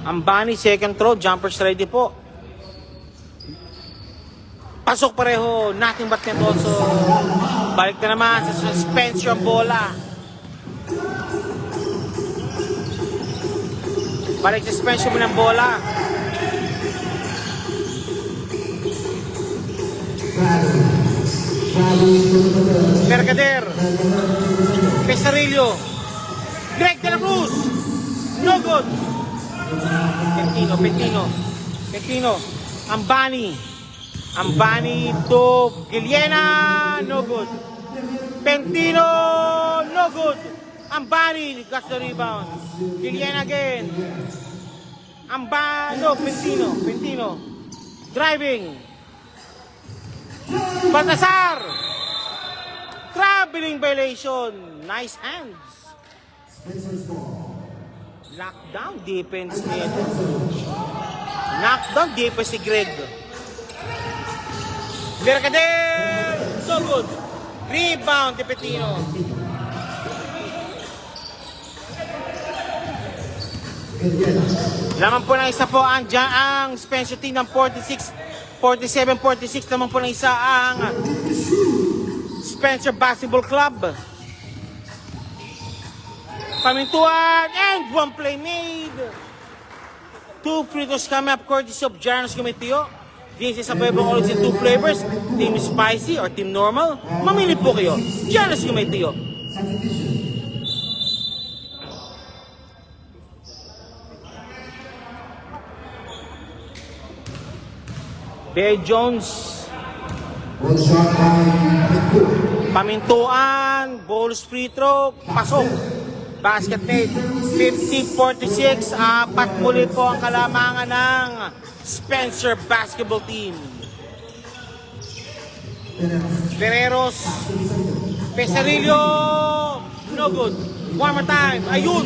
Ambani, second throw. Jumpers ready po. Pasok pareho. Nothing but net also. Balik na naman sa suspension bola. Balik sa suspension mo ng bola. Mercader. Pesarillo. Greg de la Cruz. No good. Pentino. Ambani to Giliena. No good. Pentino. No good. Ambani got the rebound. Giliena again. Pentino. Driving. Baltasar. Traveling violation. Nice hands. Knockdown defense ni Greg. Mercader. So good. Rebound ni Pentino. Laman po ng isa po ang Spencer team ng 47-46. Laman po ng isa ang Spencer Basketball Club. Pamintuan and 1 play made. 2 free throws coming up courtesy of Janos Gumitio. This is available always in 2 flavors. Team Spicy or Team Normal. Mamili po kayo. Janos Gumitio. Bear Jones. Pamintuan. Balls free throw. Pasok. Basket made. 50-46. Apat muli po ang kalamangan ng Spencer basketball team. Bereros. Pesarillo. No good. One more time. Ayun.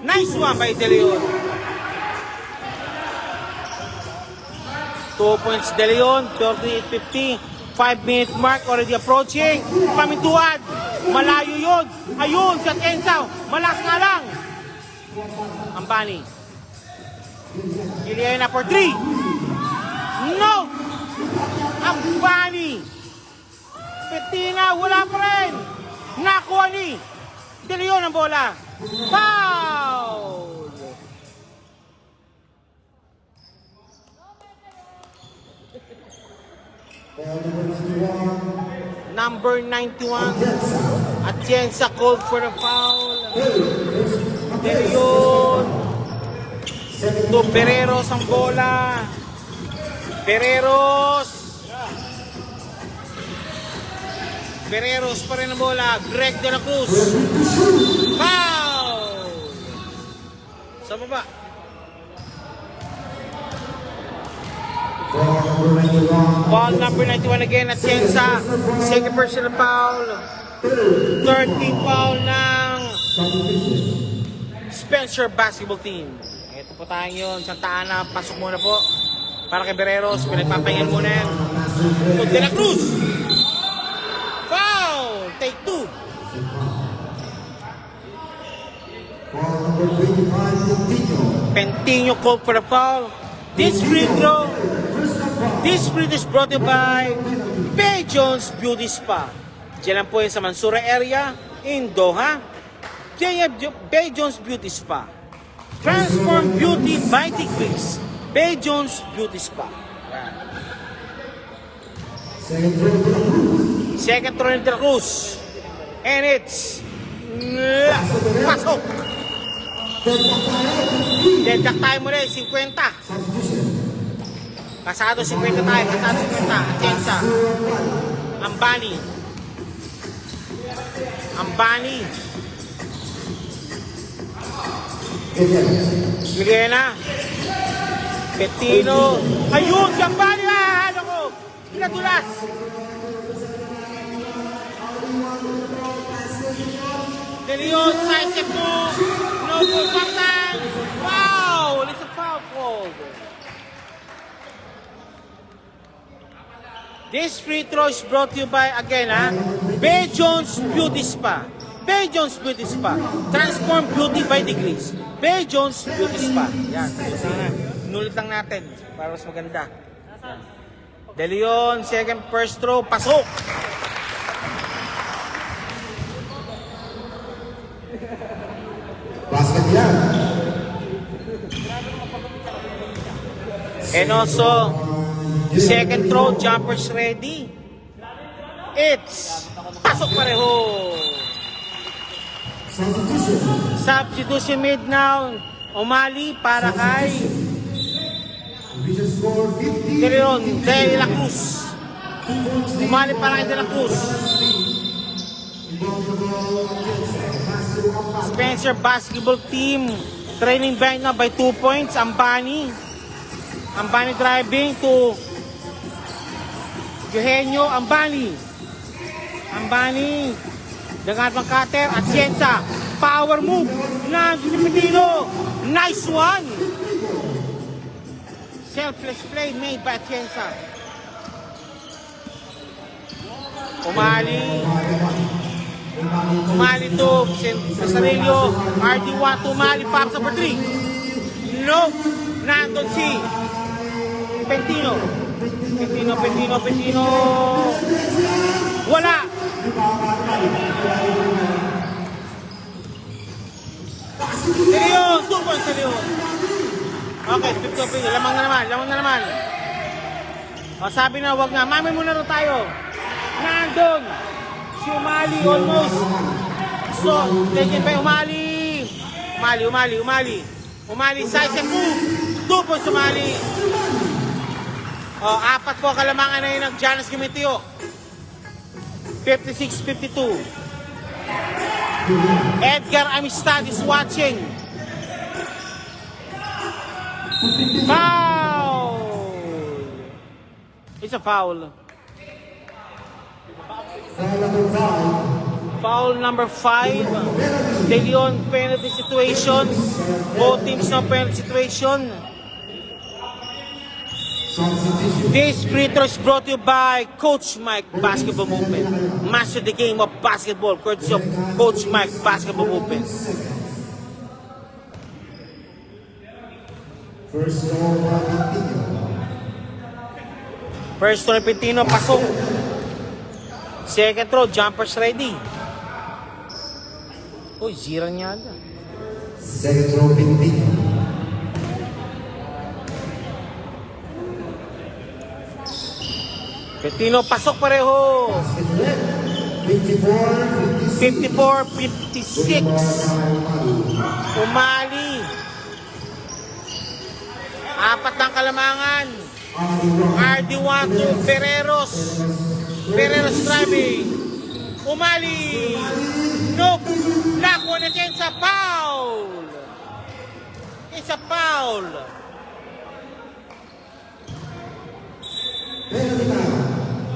Nice one by De Leon. 2 points De Leon. 38-50. 5-minute mark already approaching. Pamintuan. Malayo yun. Ayun, sa Atienza. Malas nga lang. Ambani. Iliana for 3. No! Ambani. Petina, wala pa rin. Nakuha ni De Leon ang bola. Foul! Number 91. Atienza called for the foul. De Leon. To Pereros ang bola. Pereros pa rin ang bola. Greg De La Cruz. Foul! Sa baba. Foul number 91 again. Atienza. Second personal foul. 13th foul ng Spencer basketball team. Ito po tayo yun. Santa Ana, pasok muna po. Para kay Bereros, pinagpapahingan muna yan. De La Cruz! Foul! Take 2. Pentinho called for the foul. This free throw is brought to you by Bay Jones Beauty Spa. Diyan lang po yun sa Mansura area in Doha. Bay Jones Beauty Spa. Transform beauty by degrees. Bay Jones Beauty Spa. Second throw ni De La Cruz. And it's pasok. Dedak tayo muli, 50. Kasado 50 tayo, kasado 50. Atienza. Ambani. Bigay na. Petino. Ayun, si Ambani. Ano ko? Pinadulas. De Leon, side step move. No good pattern. Wow! It's a foul call. This free throw is brought to you by, again, Bay Jones Beauty Spa. Bay Jones Beauty Spa. Transform beauty by degrees. Bay Jones Beauty Spa. Yan. Nulit lang natin para mas maganda. De Leon, second first throw. Pasok! Basket yan. And also, second throw, jumpers ready. It's pasok pareho. Substitution made now. Umali para kay De Leon, De La Cruz. Umali para kay De La Cruz. Spencer basketball team trailing back na by 2 points. Ambani driving to Eugenio. Ambani dengan pang cutter. Atienza power move na Filipino. Nice one. Selfless play made by Atienza. Umali to Casarillo. RD1 to Umali. Pops number 3. No. Nandun si Pentino. Wala. De Leon. 2 points sa Leon. Okay, 50. Lamang na naman. O, sabi na, wag na. Mami muna rin tayo. Nandun. Si Umali almost. So, taken by Umali. Umali, size and move. 2 points Umali. O, 4 po kalamangan na yun ng Giannis Gumitio. 56-52. Edgar Amistad is watching. Foul! It's a foul. Foul number 5. De Leon penalty situation. Both teams no penalty situation. This free throw is brought to you by Coach Mike Basketball Movement. Master the game of basketball courtesy of Coach Mike Basketball Movement. First row, Valentino. First throw, Pintino, pasok. Second throw, jumpers ready. Uy, zero niya agad. Second row, Valentino. Pintino, pasok pareho. 54-56. Umali. Apat ng kalamangan. RD1 to Pereros. Pereros driving. Umali. Nope. Block one again sa foul. It's a foul.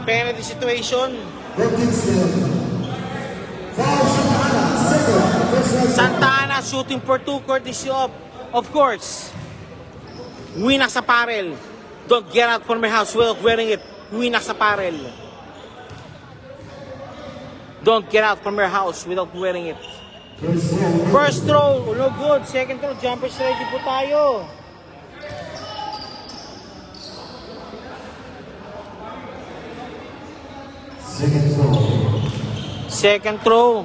Penalty situation. Santana shooting for two courtesy of course, Winnax Apparel. Don't get out from my house without wearing it. Winnax Apparel. Don't get out from your house without wearing it. First throw, no good. Second throw, jumpers ready po tayo. Second throw.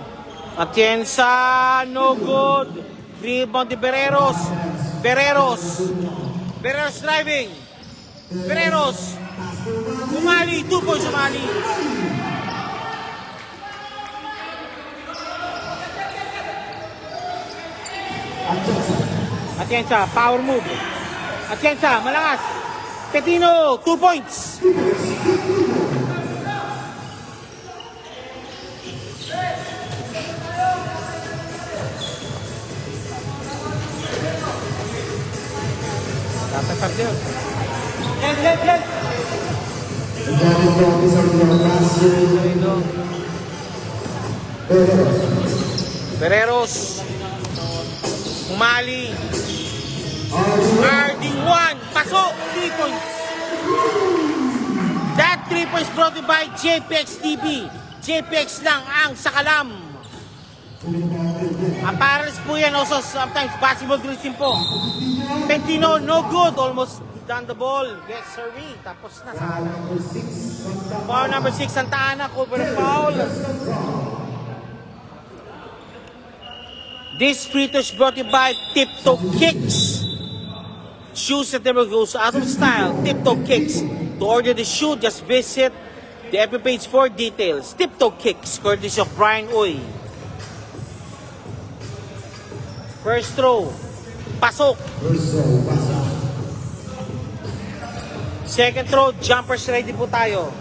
Atienza, no good. Rebound de Bereros. Bereros driving. Bereros. Umali, 2 points Umali. Atienza, power move. Atienza, malakas. Petino, 2 points. Dapat yun. Let. Bereros. Umali. RD1. Pasok. 3 points. That 3 points brought to you by JPX TV. JPX lang ang sakalam. Apparels po yan. Also sometimes basketball drills din po. Pentino, no good. Almost done the ball. Yes, sir. Tapos na sa foul number 6, Santa Ana. Cover the foul. This free throw is brought to you by Tiptoe Kicks. Shoes that never goes out of style. Tiptoe Kicks. To order the shoe, just visit the FB page for details. Tiptoe Kicks, courtesy of Brian Uy. First throw. Pasok. Second throw, jumpers ready po tayo.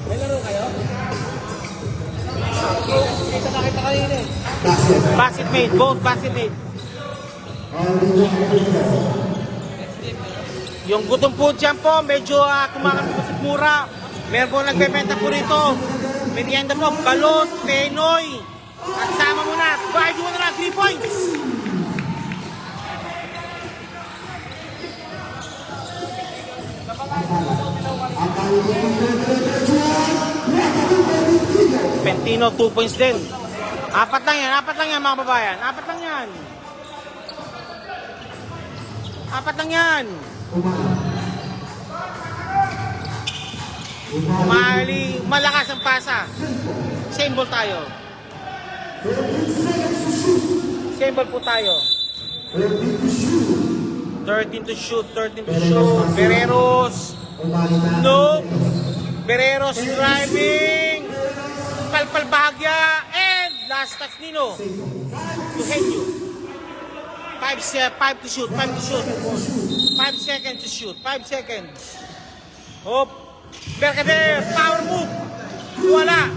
May laro kayo? Ito nakita kayo yun eh. Basket made, both basket made. Yung gutom po dyan po, medyo kumakami po sa mura. Meron po nagbebenta po rito. Merienda po, balot, penoy. At sama mo na, buy mo na lang 3 points. Pentino, 2 points din. Apat lang yan mga babayan. Apat lang yan. Umali, malakas ang pasa. Same ball tayo. Same ball po tayo. 13 to shoot. Bereros. No. Bereros driving. Palpal bahagya. And last touch Nino. Eugenio. 5 to shoot. 5 seconds to shoot. 5 seconds. Hop. Berkader. Power move. Wala.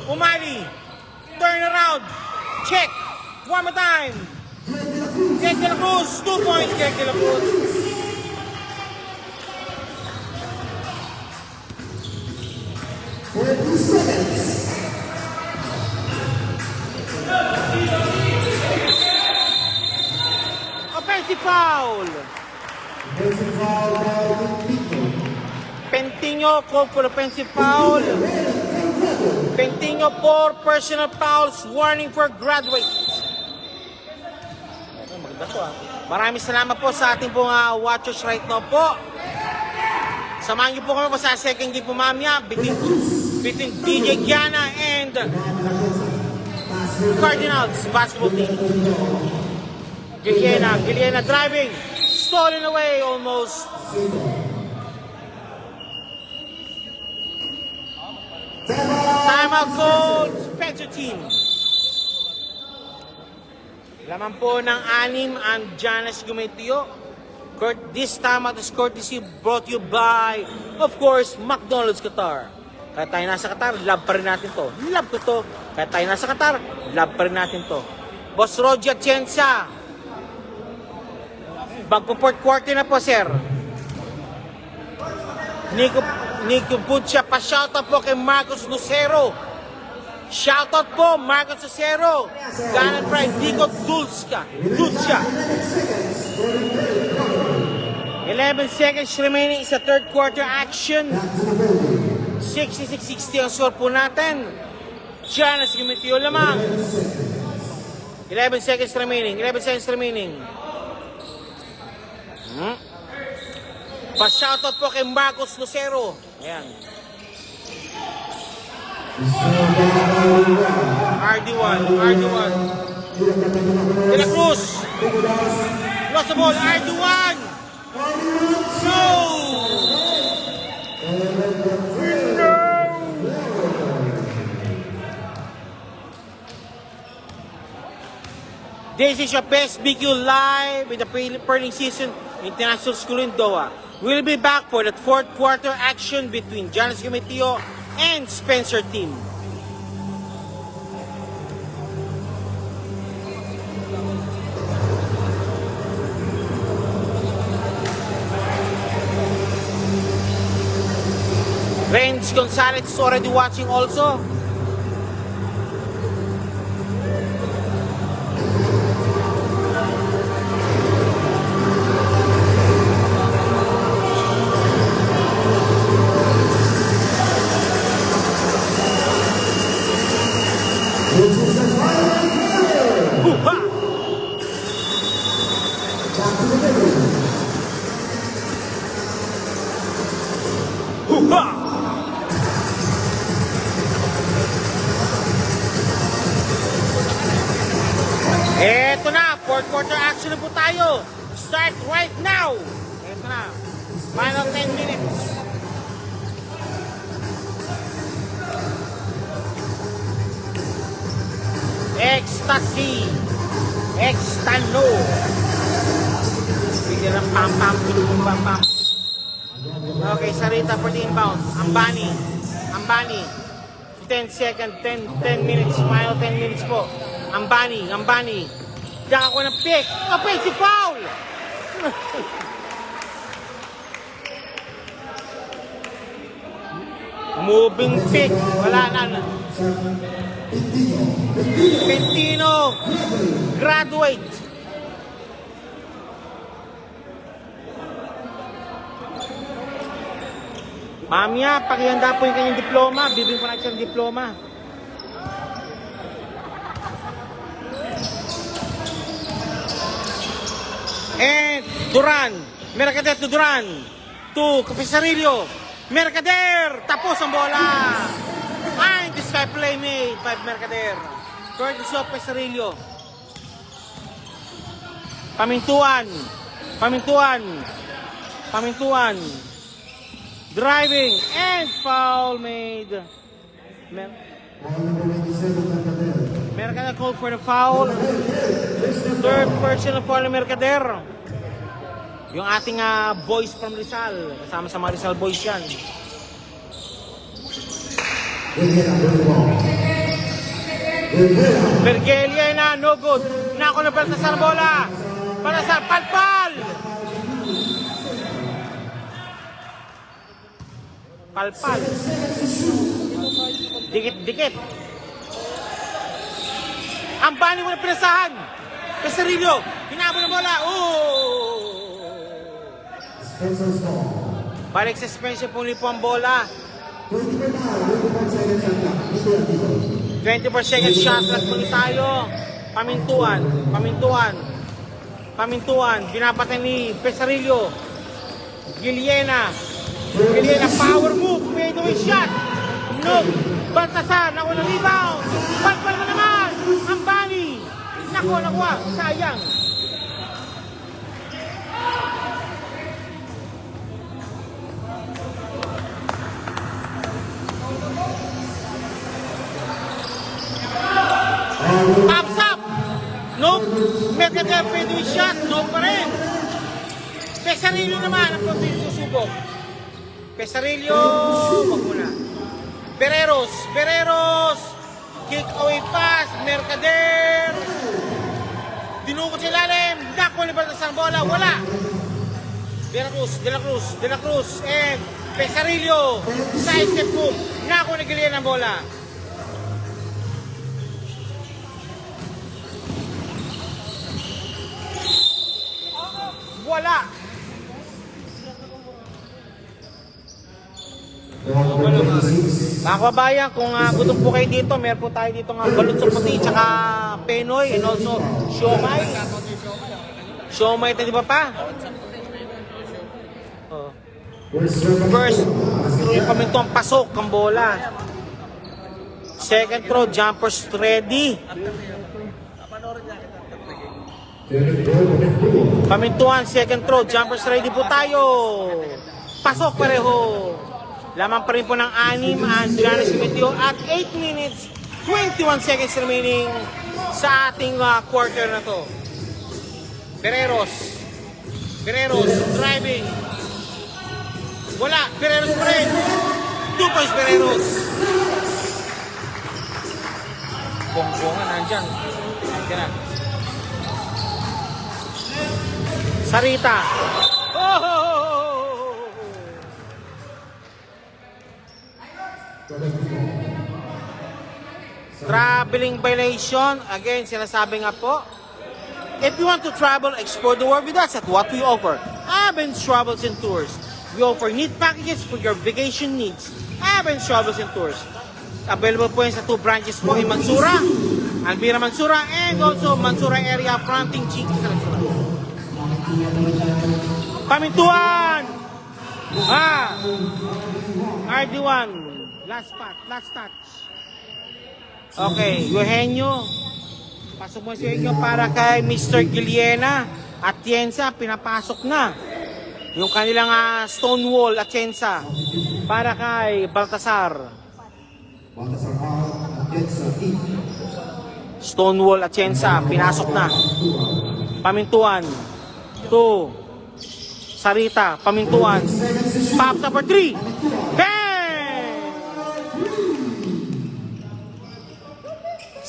Umali. Turn around. Check. One more time. Greg De La Cruz. 2 points. Greg De La Cruz. Offensive foul. Offensive foul by Pinto. Pentino called for offensive foul. Pentino 4 personal fouls. Warning for graduate. Maganda to ah. Maraming salamat po sa ating pong watchers right now po. Samahan niyo po kami po sa second game po mamaya between DJ Giana and Cardinals basketball team. Giliena driving. Stolen away almost. Timeout call, Spencer team. Laman po ng 6 ang Janice Gumetio. This timeout is courtesy brought to you by, of course, McDonald's Qatar. Kaya tayo nasa Qatar, love pa rin natin to. Love ko to. Kaya tayo nasa Qatar, love pa rin natin to. Boss Roger Atienza. Magpo-fourth quarter na po, sir. Nico Butcha, pa-shoutout po kay Marcos Lucero. Shoutout po, Marcos Lucero. Ganon Pride, Nico Dulska. 11 seconds remaining sa third quarter action. 66-60 ang score po natin. Janice Gumetio lamang. 11 seconds remaining. Pa-shoutout po kay Marcos Lucero. Ayan. RD1. De La Cruz. Lost the ball. RD1. No! This is your best BQ live in the pre-learning season International School in Doha. We'll be back for the fourth quarter action between Janice Gumetio and Spencer team. Renz Gonzalez is already watching also. Eto na, fourth quarter action na po tayo. Start right now. Eto na, final 10 minutes. Ecstasy. Extano. Bigyan ng pam-pam, pam-pam. Okay, Sarita for the inbound. Ambani. 10 seconds, 10 minutes, final 10 minutes po. Ambani. Diyan ako ng pick. Offensive foul! Moving pick. Wala na. Pentino. Graduate. Mamaya, pakihanda po yung kanyang diploma. Bibigyan ko na siyang diploma. And Duran. Mercader to Duran. To Capisarillo. Mercader. Tapos ang bola. And this guy playmate by Mercader. Curtis of Capisarillo. Pamintuan. Driving and foul made. Mercader called for the foul. Third personal foul ng Mercader. Yung ating boys from Rizal. Kasama sa mga Rizal boys yan. Bergelia na, no good. Nako na balta sa bola. Para sa Palpal. Dikit. Ang bani mo na pinasahan. Pesarillo, hinabol ng bola. Spencer Small. Balik sa suspension, puli po ang bola. 24 now, 24 seconds on clock. Dito. 24 seconds shot clock muli tayo. Pamintuan. Binapatay ni Pesarillo. Giliena, power move. Made away shot. No. Baltasar, naku na rebound. Palpal mo naman. Ang Bani. Nakuha. Sayang. Pops up! No, Mercader pwede yung shot, no pa rin. Pesarillo naman ang pwede susubok. Pesarillo, wag muna. Bereros, kick away pass, Mercader. Dinukot sa ilalim, nakuha ni Baltasar ang bola, wala. De la Cruz, and Pesarillo, side step move, nakuha ni Gilian ang bola. Wala. Mga kababayan, kung gutom po kayo dito, meron po tayo dito nga balot sa puti, tsaka penoy, and also siomay. Siomay, di ba pa? Oh. First, yung pamintong pasok ang bola. Second throw, jumpers ready. Pamintuan, second throw, jumpers ready po tayo. Pasok pareho. Lamang pa rin po ng 6 ang Giannis Gumeitio at 8 minutes, 21 seconds remaining sa ating quarter na to. Bereros, driving. Wala, Bereros pa rin. 2 points Bereros. Bongbongan, nandyan. Nandyan na. Sarita. Oh! Traveling violation. Again, sinasabi nga po, if you want to travel, explore the world with us at what we offer. Abens Travels and Tours. We offer neat packages for your vacation needs. Abens Travels and Tours. Available po yan sa 2 branches po in Mansura, Almira Mansura, and also Mansura area fronting Chiquis Restaurant. Pamintuan! RD1. Last touch. Okay, Eugenio. Pasok mo si Eugenio para kay Mr. Giliena. Atienza, pinapasok na. Yung kanilang Stonewall Atienza para kay Baltasar. Stonewall Atienza, pinasok na. Pamintuan. 2. Sarita, Pamintuan. Pops up for 3. Bang!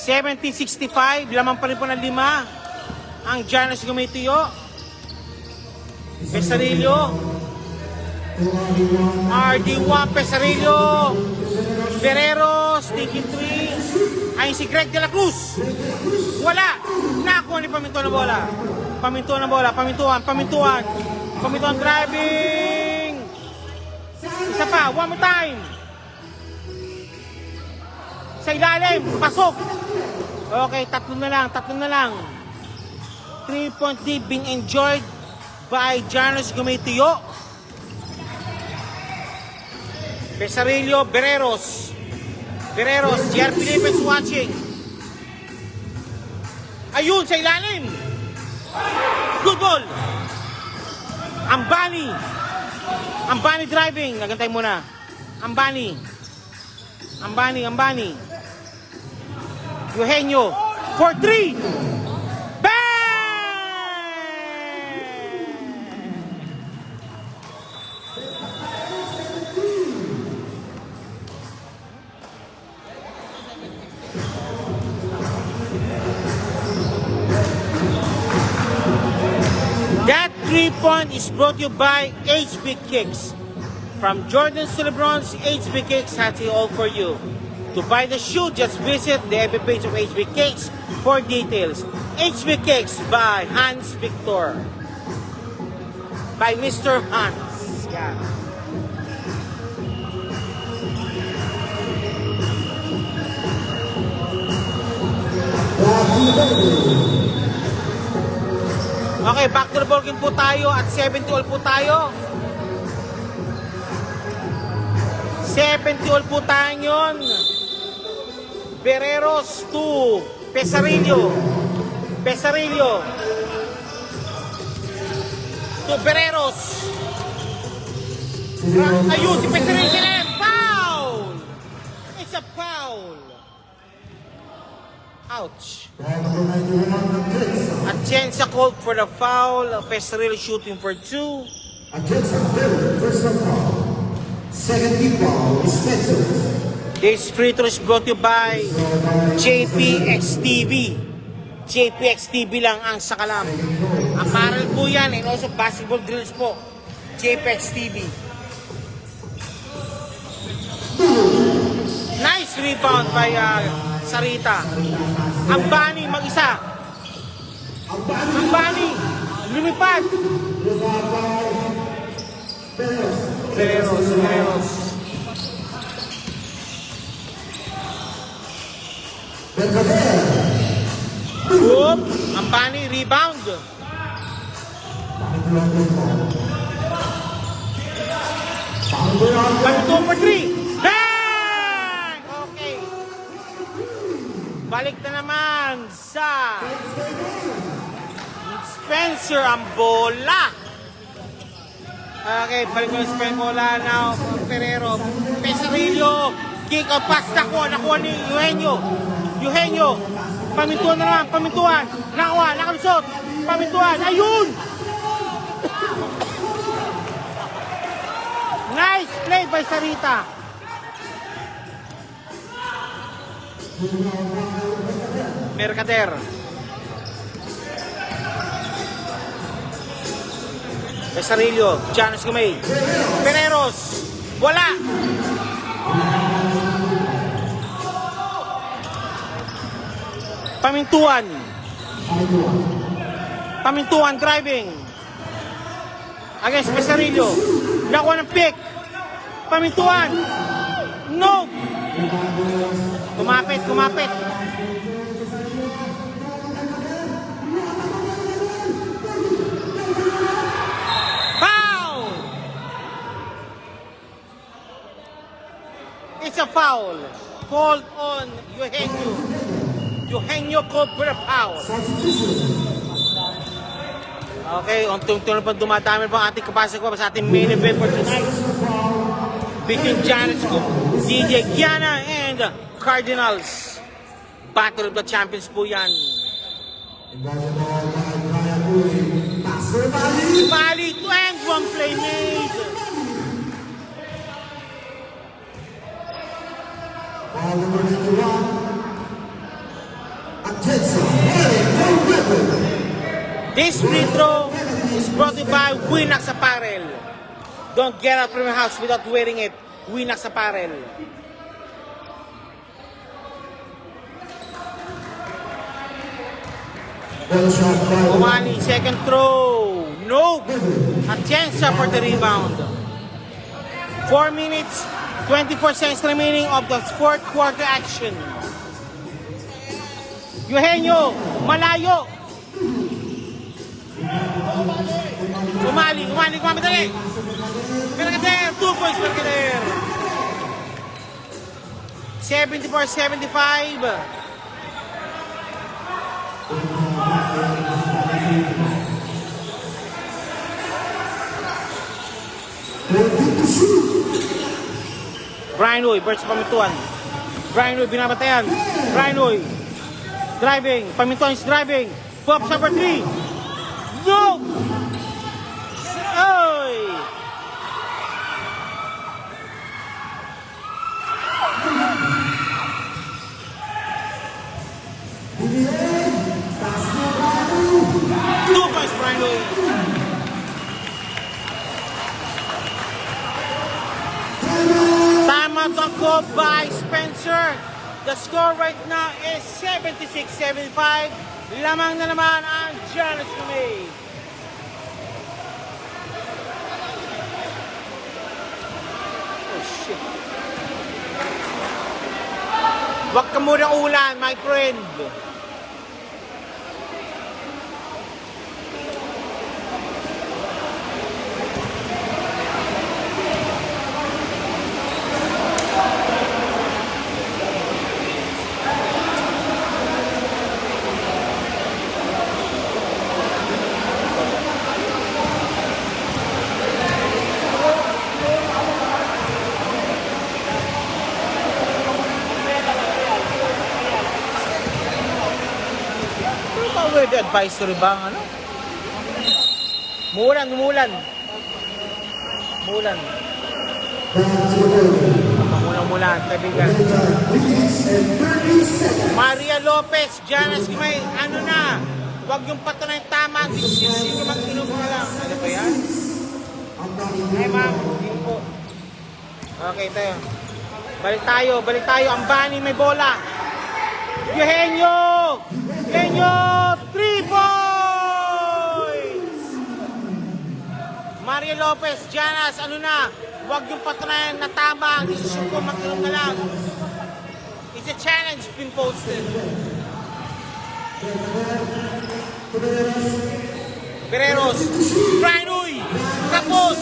70-65. Lamang pa rin po ng 5 ang Giannis Gumeitio. Pesarillo. RD1 Pesarillo. Bereros, taking 3. Ayun si Greg de la Cruz. Wala. Nakuha ni Pamintuan ng bola. Pamintuan driving. Isa pa, one more time. Sa ilalim, pasok. Okay, tatlo na lang. 3-point lead being enjoyed by Giannis Gumeitio. Pesarillo, Bereros, JR Philippines watching. Ayun, sa ilalim. Good ball. Ambani driving. Nagantay muna. Ambani. Eugenio for 3. That 3-point is brought to you by HB Kicks. From Jordans to LeBron's, HB Kicks has it all for you. To buy the shoe, just visit the FB page of HB Kicks for details. HB Cakes by Hans Victor. By Mr. Hans. Yan. Okay, back to the ball game po tayo at 70 all po tayo. 70 all po tayo yun. Bereros to Pesarillo. Pesarillo to Bereros. Ayun, si Pesarillo na. Foul! It's a foul. Ouch. Atienza called for the foul. Pesarillo shooting for 2. Atienza, personal foul. Second team foul is Spencer. This free throw is brought to you by JPX TV. JPX TV lang ang sakalam. Apparel po yan and also basketball drills po. JPX TV. Nice rebound by Sarita. Ang Bani mag-isa. Ang Bani lumipad. Bereros. Boom! Ang Bani rebound. Pag-2 for 3. Bang! Okay. Balik na naman sa Spencer ang bola. Okay, balik mo yung Spencer bola now. Ferrero. Pesarillo. Kick out pass. Nakuha ni Eugenio. Pamintuan na naman. Pamintuan. Nakalusot. Pamintuan. Ayun! Nice play by Sarita. Mercader. Pesarillo. Janos Gumay. Bereros. Wala. Pamintuan driving. Against Pesarillo. Nakuha ng pick. Pamintuan. No. Kumapit. Foul. It's a foul. Called on Eugenio called for a foul. Okay, untong-tong pa dumadami pa ating kapasok pa sa ating main event for tonight. Between Giants, DJ Giana and Cardinals. Battle of the Champions po yan. Bali to end one play made. This free throw is brought to you by Winax Apparel. Don't get out from your house without wearing it. Winax Apparel. Umani, second throw. No. Atienza for the rebound. 4 minutes, 24 seconds remaining of the fourth quarter action. Eugenio, malayo. Umali dali. Mercader, 2 points Mercader. 74-75. Brian Uy, burst pamintuan. Brian Uy, binabatayan. Brian Uy, driving. Pamintuan is driving. Pops number 3. No! Oy! Two points, Brian Uy. Time out on call by Spencer. The score right now is 76-75. Lamang na naman ang Giannis Kamay. Oh shit. Huwag ka munang ulan, my friend. Weather advisory ba ang ano? Umulan. Umulan, kaibigan. Maria Lopez, Giannis Kamay, ano na? Huwag yung patunay tama, decision yung mag-inom na lang. Ano ba yan? Ay ma'am, hindi po. Okay, tayo. Balik tayo. Ang Bani may bola. Eugenio! 3 points! Maria Lopez, Giannis, ano na? Huwag yung patunayan na tama. Ang desisyon ko, mag-inom na lang. It's a challenge been posted. Guerreros, Brian Uy, tapos!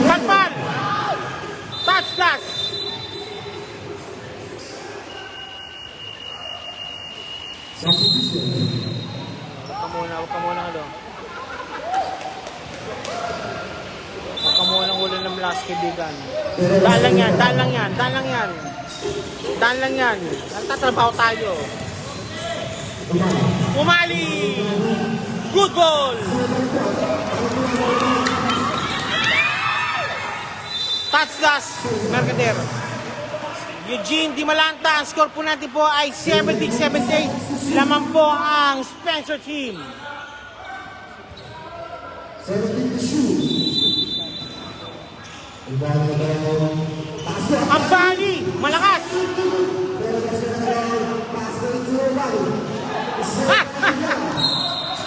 Batman! Touch! Huwag ka muna ano. Huwag ka muna ulan ng last kaibigan. Daan lang yan. Nagtatrabaho tayo. Umali! Good ball! Touchdown, Mercader. Eugene Di Malanta, ang score po natin po ay 70-78. Lamang po ang Spencer team. 17 Ang Bani, malakas.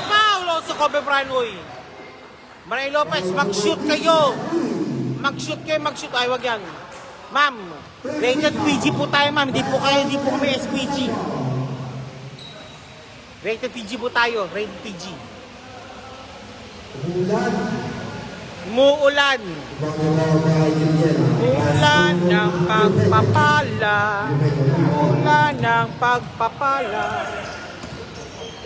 Foul also Kobe Branoy. Maray Lopez, mag-shoot kayo. Mag-shoot. Ay, wag yan. Ma'am, rated PG po tayo, ma'am. Hindi po kami SPG. Rated PG po tayo. Rated PG. Muulan ng pagpapala.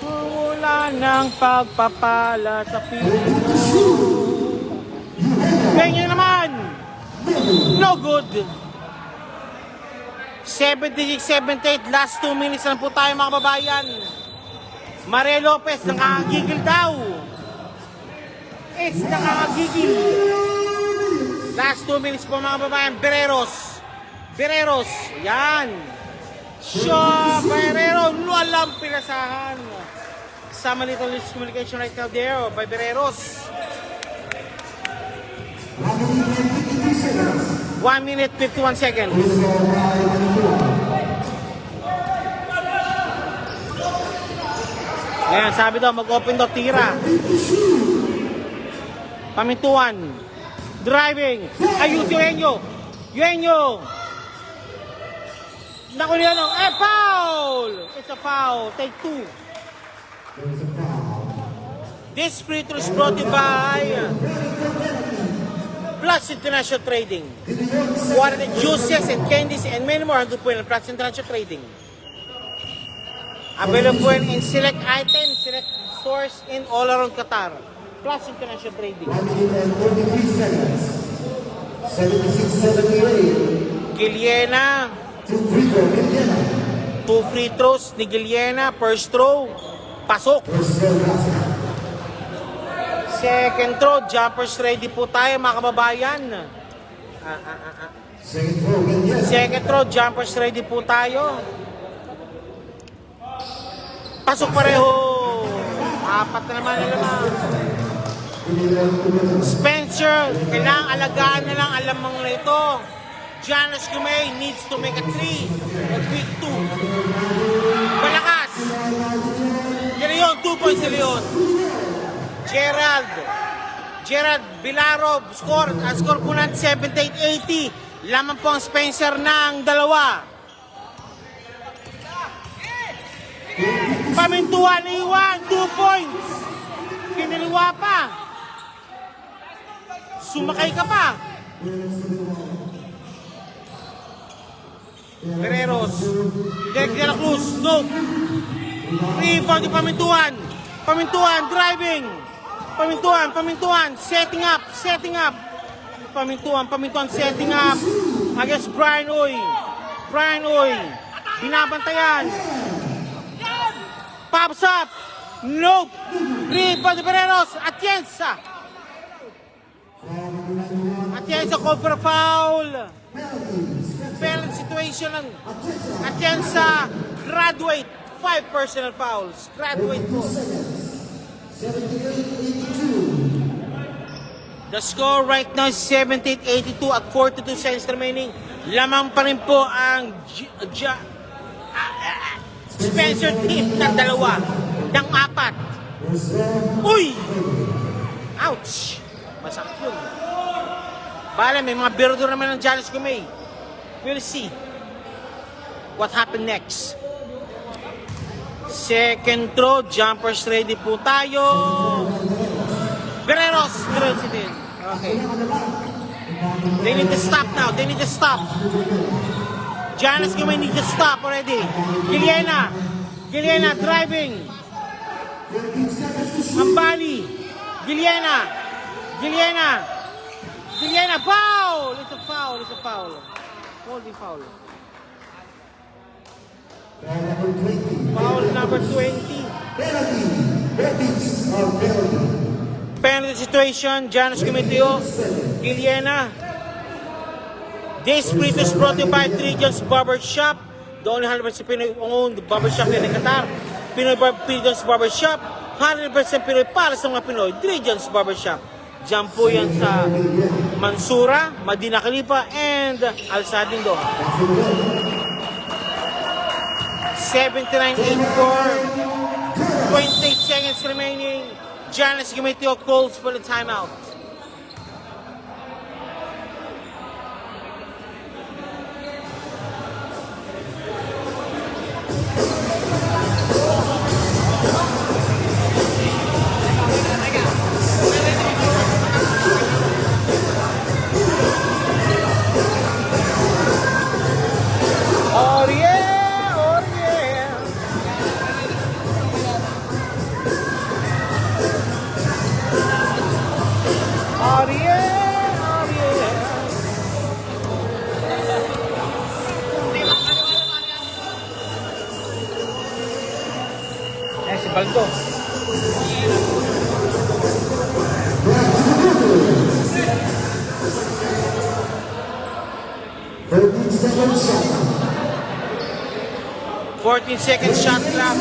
Umulan ng pagpapala sa Pilipinas. Ganyan naman. No good. 76-78. Last 2 minutes lang po tayo mga kababayan. Maria Lopez nakakagigil daw. Nakakagigil. Last 2 minutes po mga kababayan. Bereros. Yan. Berero. Walang pinasahan. Sama nito List Communication right now there by Bereros. 1 minute 51 seconds. Ayan, sabi daw, mag-open daw tira. Pamintuan. Driving. Ayun, Eugenio. Naku niya, foul! It's a foul. Take 2. This free throw is brought to you by Plus International Trading. What are the juices and candies and many more handle po in Plus International Trading. Available in select items, select stores in all around Qatar. Plus International Trading. 76-78. Giliena. 2 free throws ni Giliena. First throw. Pasok. Second throw. Jumpers ready po tayo mga kababayan. Second throw. Jumpers ready po tayo. Pasok pareho. 4 na naman. Spencer, kailangang alagaan na lang, alam mo na ito. Giannis Gumay needs to make a 3 or quick 2. Malakas. De Leon, 2 points De Leon. Gerald Bilarov, ang score po natin 78-80. Lamang po ang Spencer ng dalawa. Pamintuan ni Iwan, 2 points. Kiniliwa pa. Sumakay ka pa. Guerreros. Derek de la Cruz, no. Rebound ni Pamintuan, driving. Pamintuan, setting up. Pamintuan, setting up. Against Brian Oy. Binabantayan. Pops up. Nope. Rebound ni Guerreros. Atienza called for a foul. Penalty situation ng Atienza. Graduate. 5 personal fouls. Graduate po. The score right now is 78-82 at 42 seconds remaining. Lamang pa rin po ang Spencer team ng dalawa. Ng 4. Uy! Ouch! Masakit yun. Bale, may mga biro doon naman ng Giannis Gumay. We'll see what happened next. Second throw, jumpers ready po tayo. Guerreros, drills it in. Okay. They need to stop now. Giannis Gumay needs to stop already. Giliena driving. Ambani. Giliena, foul! It's a foul. Holding foul. Foul number 20. Penalty situation, Giannis Gumay, Giliena. This free is brought to you by Trijans Barbershop. The only 100% Pinoy-owned barbershop in Qatar. Trijans Barbershop. 100% Pinoy para sa mga Pinoy. Trijans Barbershop. Diyan po yan sa Mansura, Madina Khalifa, and Al Sadin Doha. 79-84. 28 seconds remaining. Giannis Gumay calls for the timeout. Oh yeah, oh yeah. Oh yeah, oh yeah. Si Baldo. Shot. 14 seconds shot clock.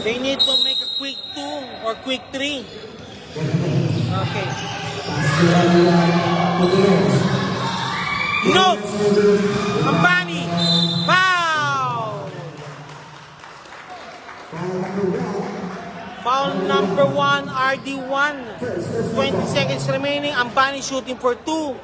They need to make a quick 2 or quick 3. Okay. No! Ambani! Foul! Foul number 1, RD1. 20 seconds remaining. Ambani shooting for 2.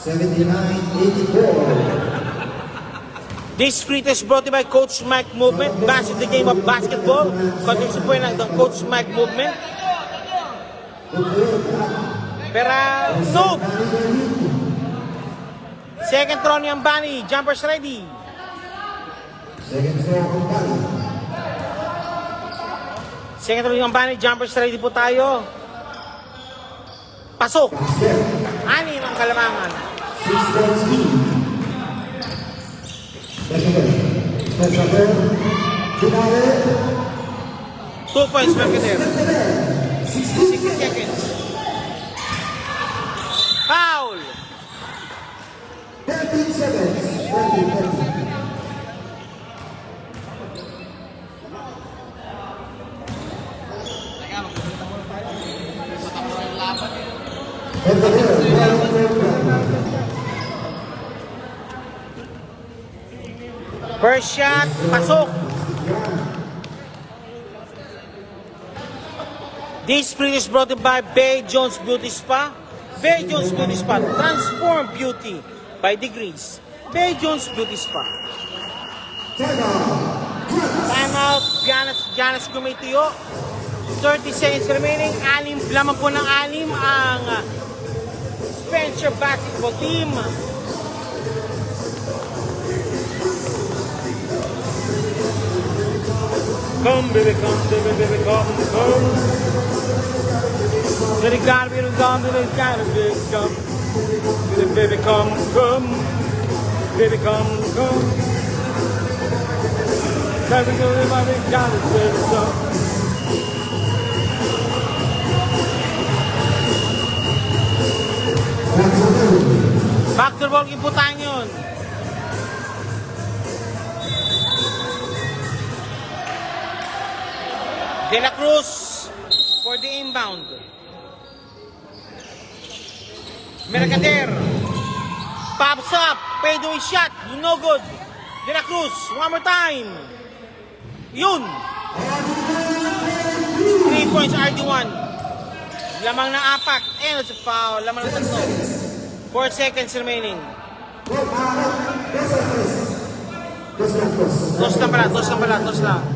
79-84. This free is brought to you by Coach Mike Movement. Bash the game of basketball. Continue po ng Coach Mike Movement. Pero, no! Second throw ni Ambani. Jumpers ready. Second throw ni Ambani. Jumpers ready po tayo. Pasok! Anim ang kalamangan. 2 points, Mercader. 60 seconds. Foul! 13 seconds. First shot, pasok. This screen is brought to you by Bay Jones Beauty Spa. Bay Jones Beauty Spa, transform beauty by degrees. Bay Jones Beauty Spa. Time out, Giannis Gumitiyo. 30 seconds remaining. Lamang po ng 6 ang Spencer basketball team. Come baby, come baby, come. Baby, gotta be the come, baby, gotta be come. Baby, come. Baby, come. Baby, gotta be some. Backdoor ball, iputan yun. De La Cruz for the inbound. Mercader pops up, fadeaway shot, no good. De La Cruz, one more time. Yun. 3 points RD1. Lamang na 4. And it's a foul. Lamang na 3. 4 seconds remaining. Dos lang.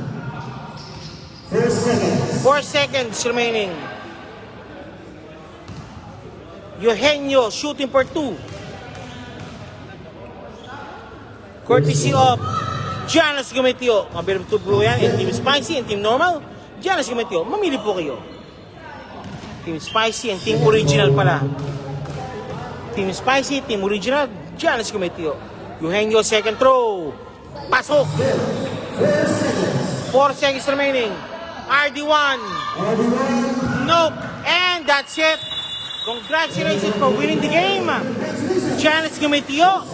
4 seconds remaining. Eugenio shooting for 2. Courtesy of Giannis Gumitiyo. Mabilib to bro yan. And Team Spicy and Team Normal. Giannis Gumitiyo. Mamili po kayo. Team Spicy and Team Original pala. Team Spicy, Team Original, Giannis Gumitiyo. Eugenio second throw. Pasok. 4 seconds remaining. RD1. Nope. And that's it. Congratulations for winning the game. Giannis Gumitiyo.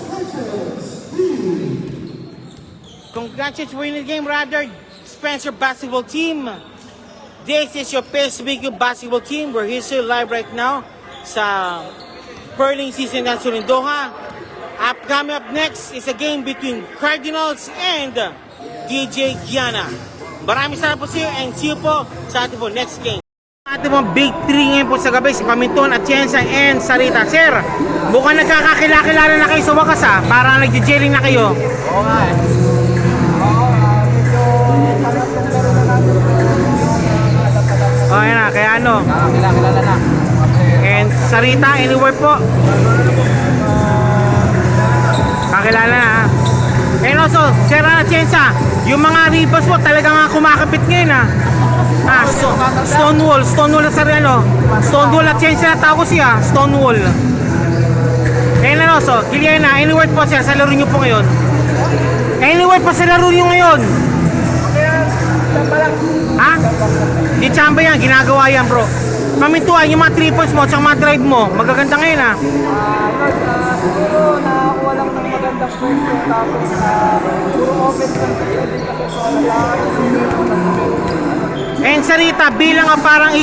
Congratulations for winning the game, rather. Spencer basketball team. This is your PSBQ basketball team. We're here still live right now sa Perling season ng Sulindoha. Coming up next is a game between Cardinals and DJ Giana. Maraming salamat po sa iyo and see you po sa ating po next game. Ating mga big 3 ngayon po sa gabi, si Paminton, Atienza, and Sarita. Sir, mukhang nagkakakilala na kayo sa wakas ha? Parang nagje-jelling na kayo. Oo nga eh. O yan na, kaya ano. Nakakilala na. And Sarita, anywhere po. Kakilala na ha. And also, Sir Atienza, yung mga rebounds po talagang kumakapit ngayon ha. Stonewall na sa ano. Stonewall Atienza na tawag siya, Stonewall. And also, Giliana, anywhere po sir, sa laro nyo po ngayon. Anywhere po sa laro nyo ngayon. Ha? Di chamba yan, ginagawa yan bro. Pamintuan yung mga 3 points mo at mga drive mo. Magaganda ngayon ha. Siguro nakakuha lang ng magandang pwesto tapos puro open lang kasi And Sarita, bilang parang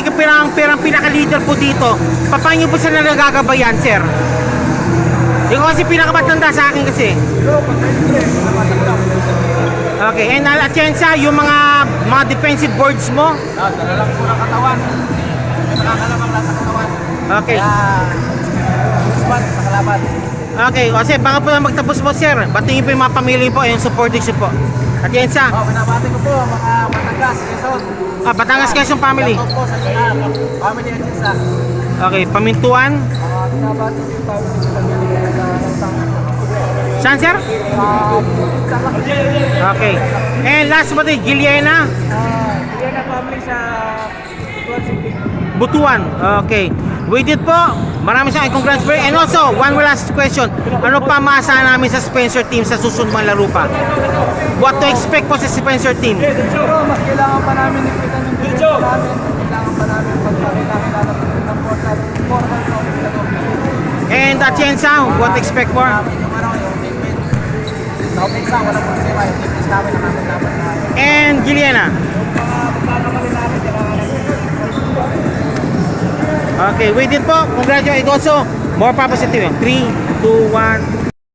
pirang pinaka-leader po dito, paano po sila nagagabayan sir? Ikaw kasi pinakamatanda sa akin kasi. Okay, and Atienza, yung mga defensive boards mo? dala lang po ng katawan. Nakakalamang nasa katawan. Okay. Spot sa kalaban. Okay, kasi baka po na magtapos po sir. Batingin po yung mga pamilya po, yung supporting po. Atienza. Binabati ko po mga Batangas, Quezon. Batangas Quezon family. Shoutout po sa family at isa. Okay, Pamintuan. Binabati ko yung family sa Saan sir? Okay. And last but Giliana. Giliana family sa Butuan City. Butuan. Okay. With it po, maraming sa congrats for you. And also, one last question. Ano pa maasahan namin sa Spencer team sa susunod mga laro pa? What to expect po sa Spencer team? Siguro, mas kailangan pa namin ipitan yung video namin. Kailangan pa namin pagkakilala ng performance of the laro. And Atienza, what to expect for? Yung teammate. Sa ofensa, walang problema. Yung teammates namin ang namin. And Giliana. Yung mga pagkakamali namin, kailangan Okay, with it po. Congratulations. Also, more pa positive. 3, 2, 1.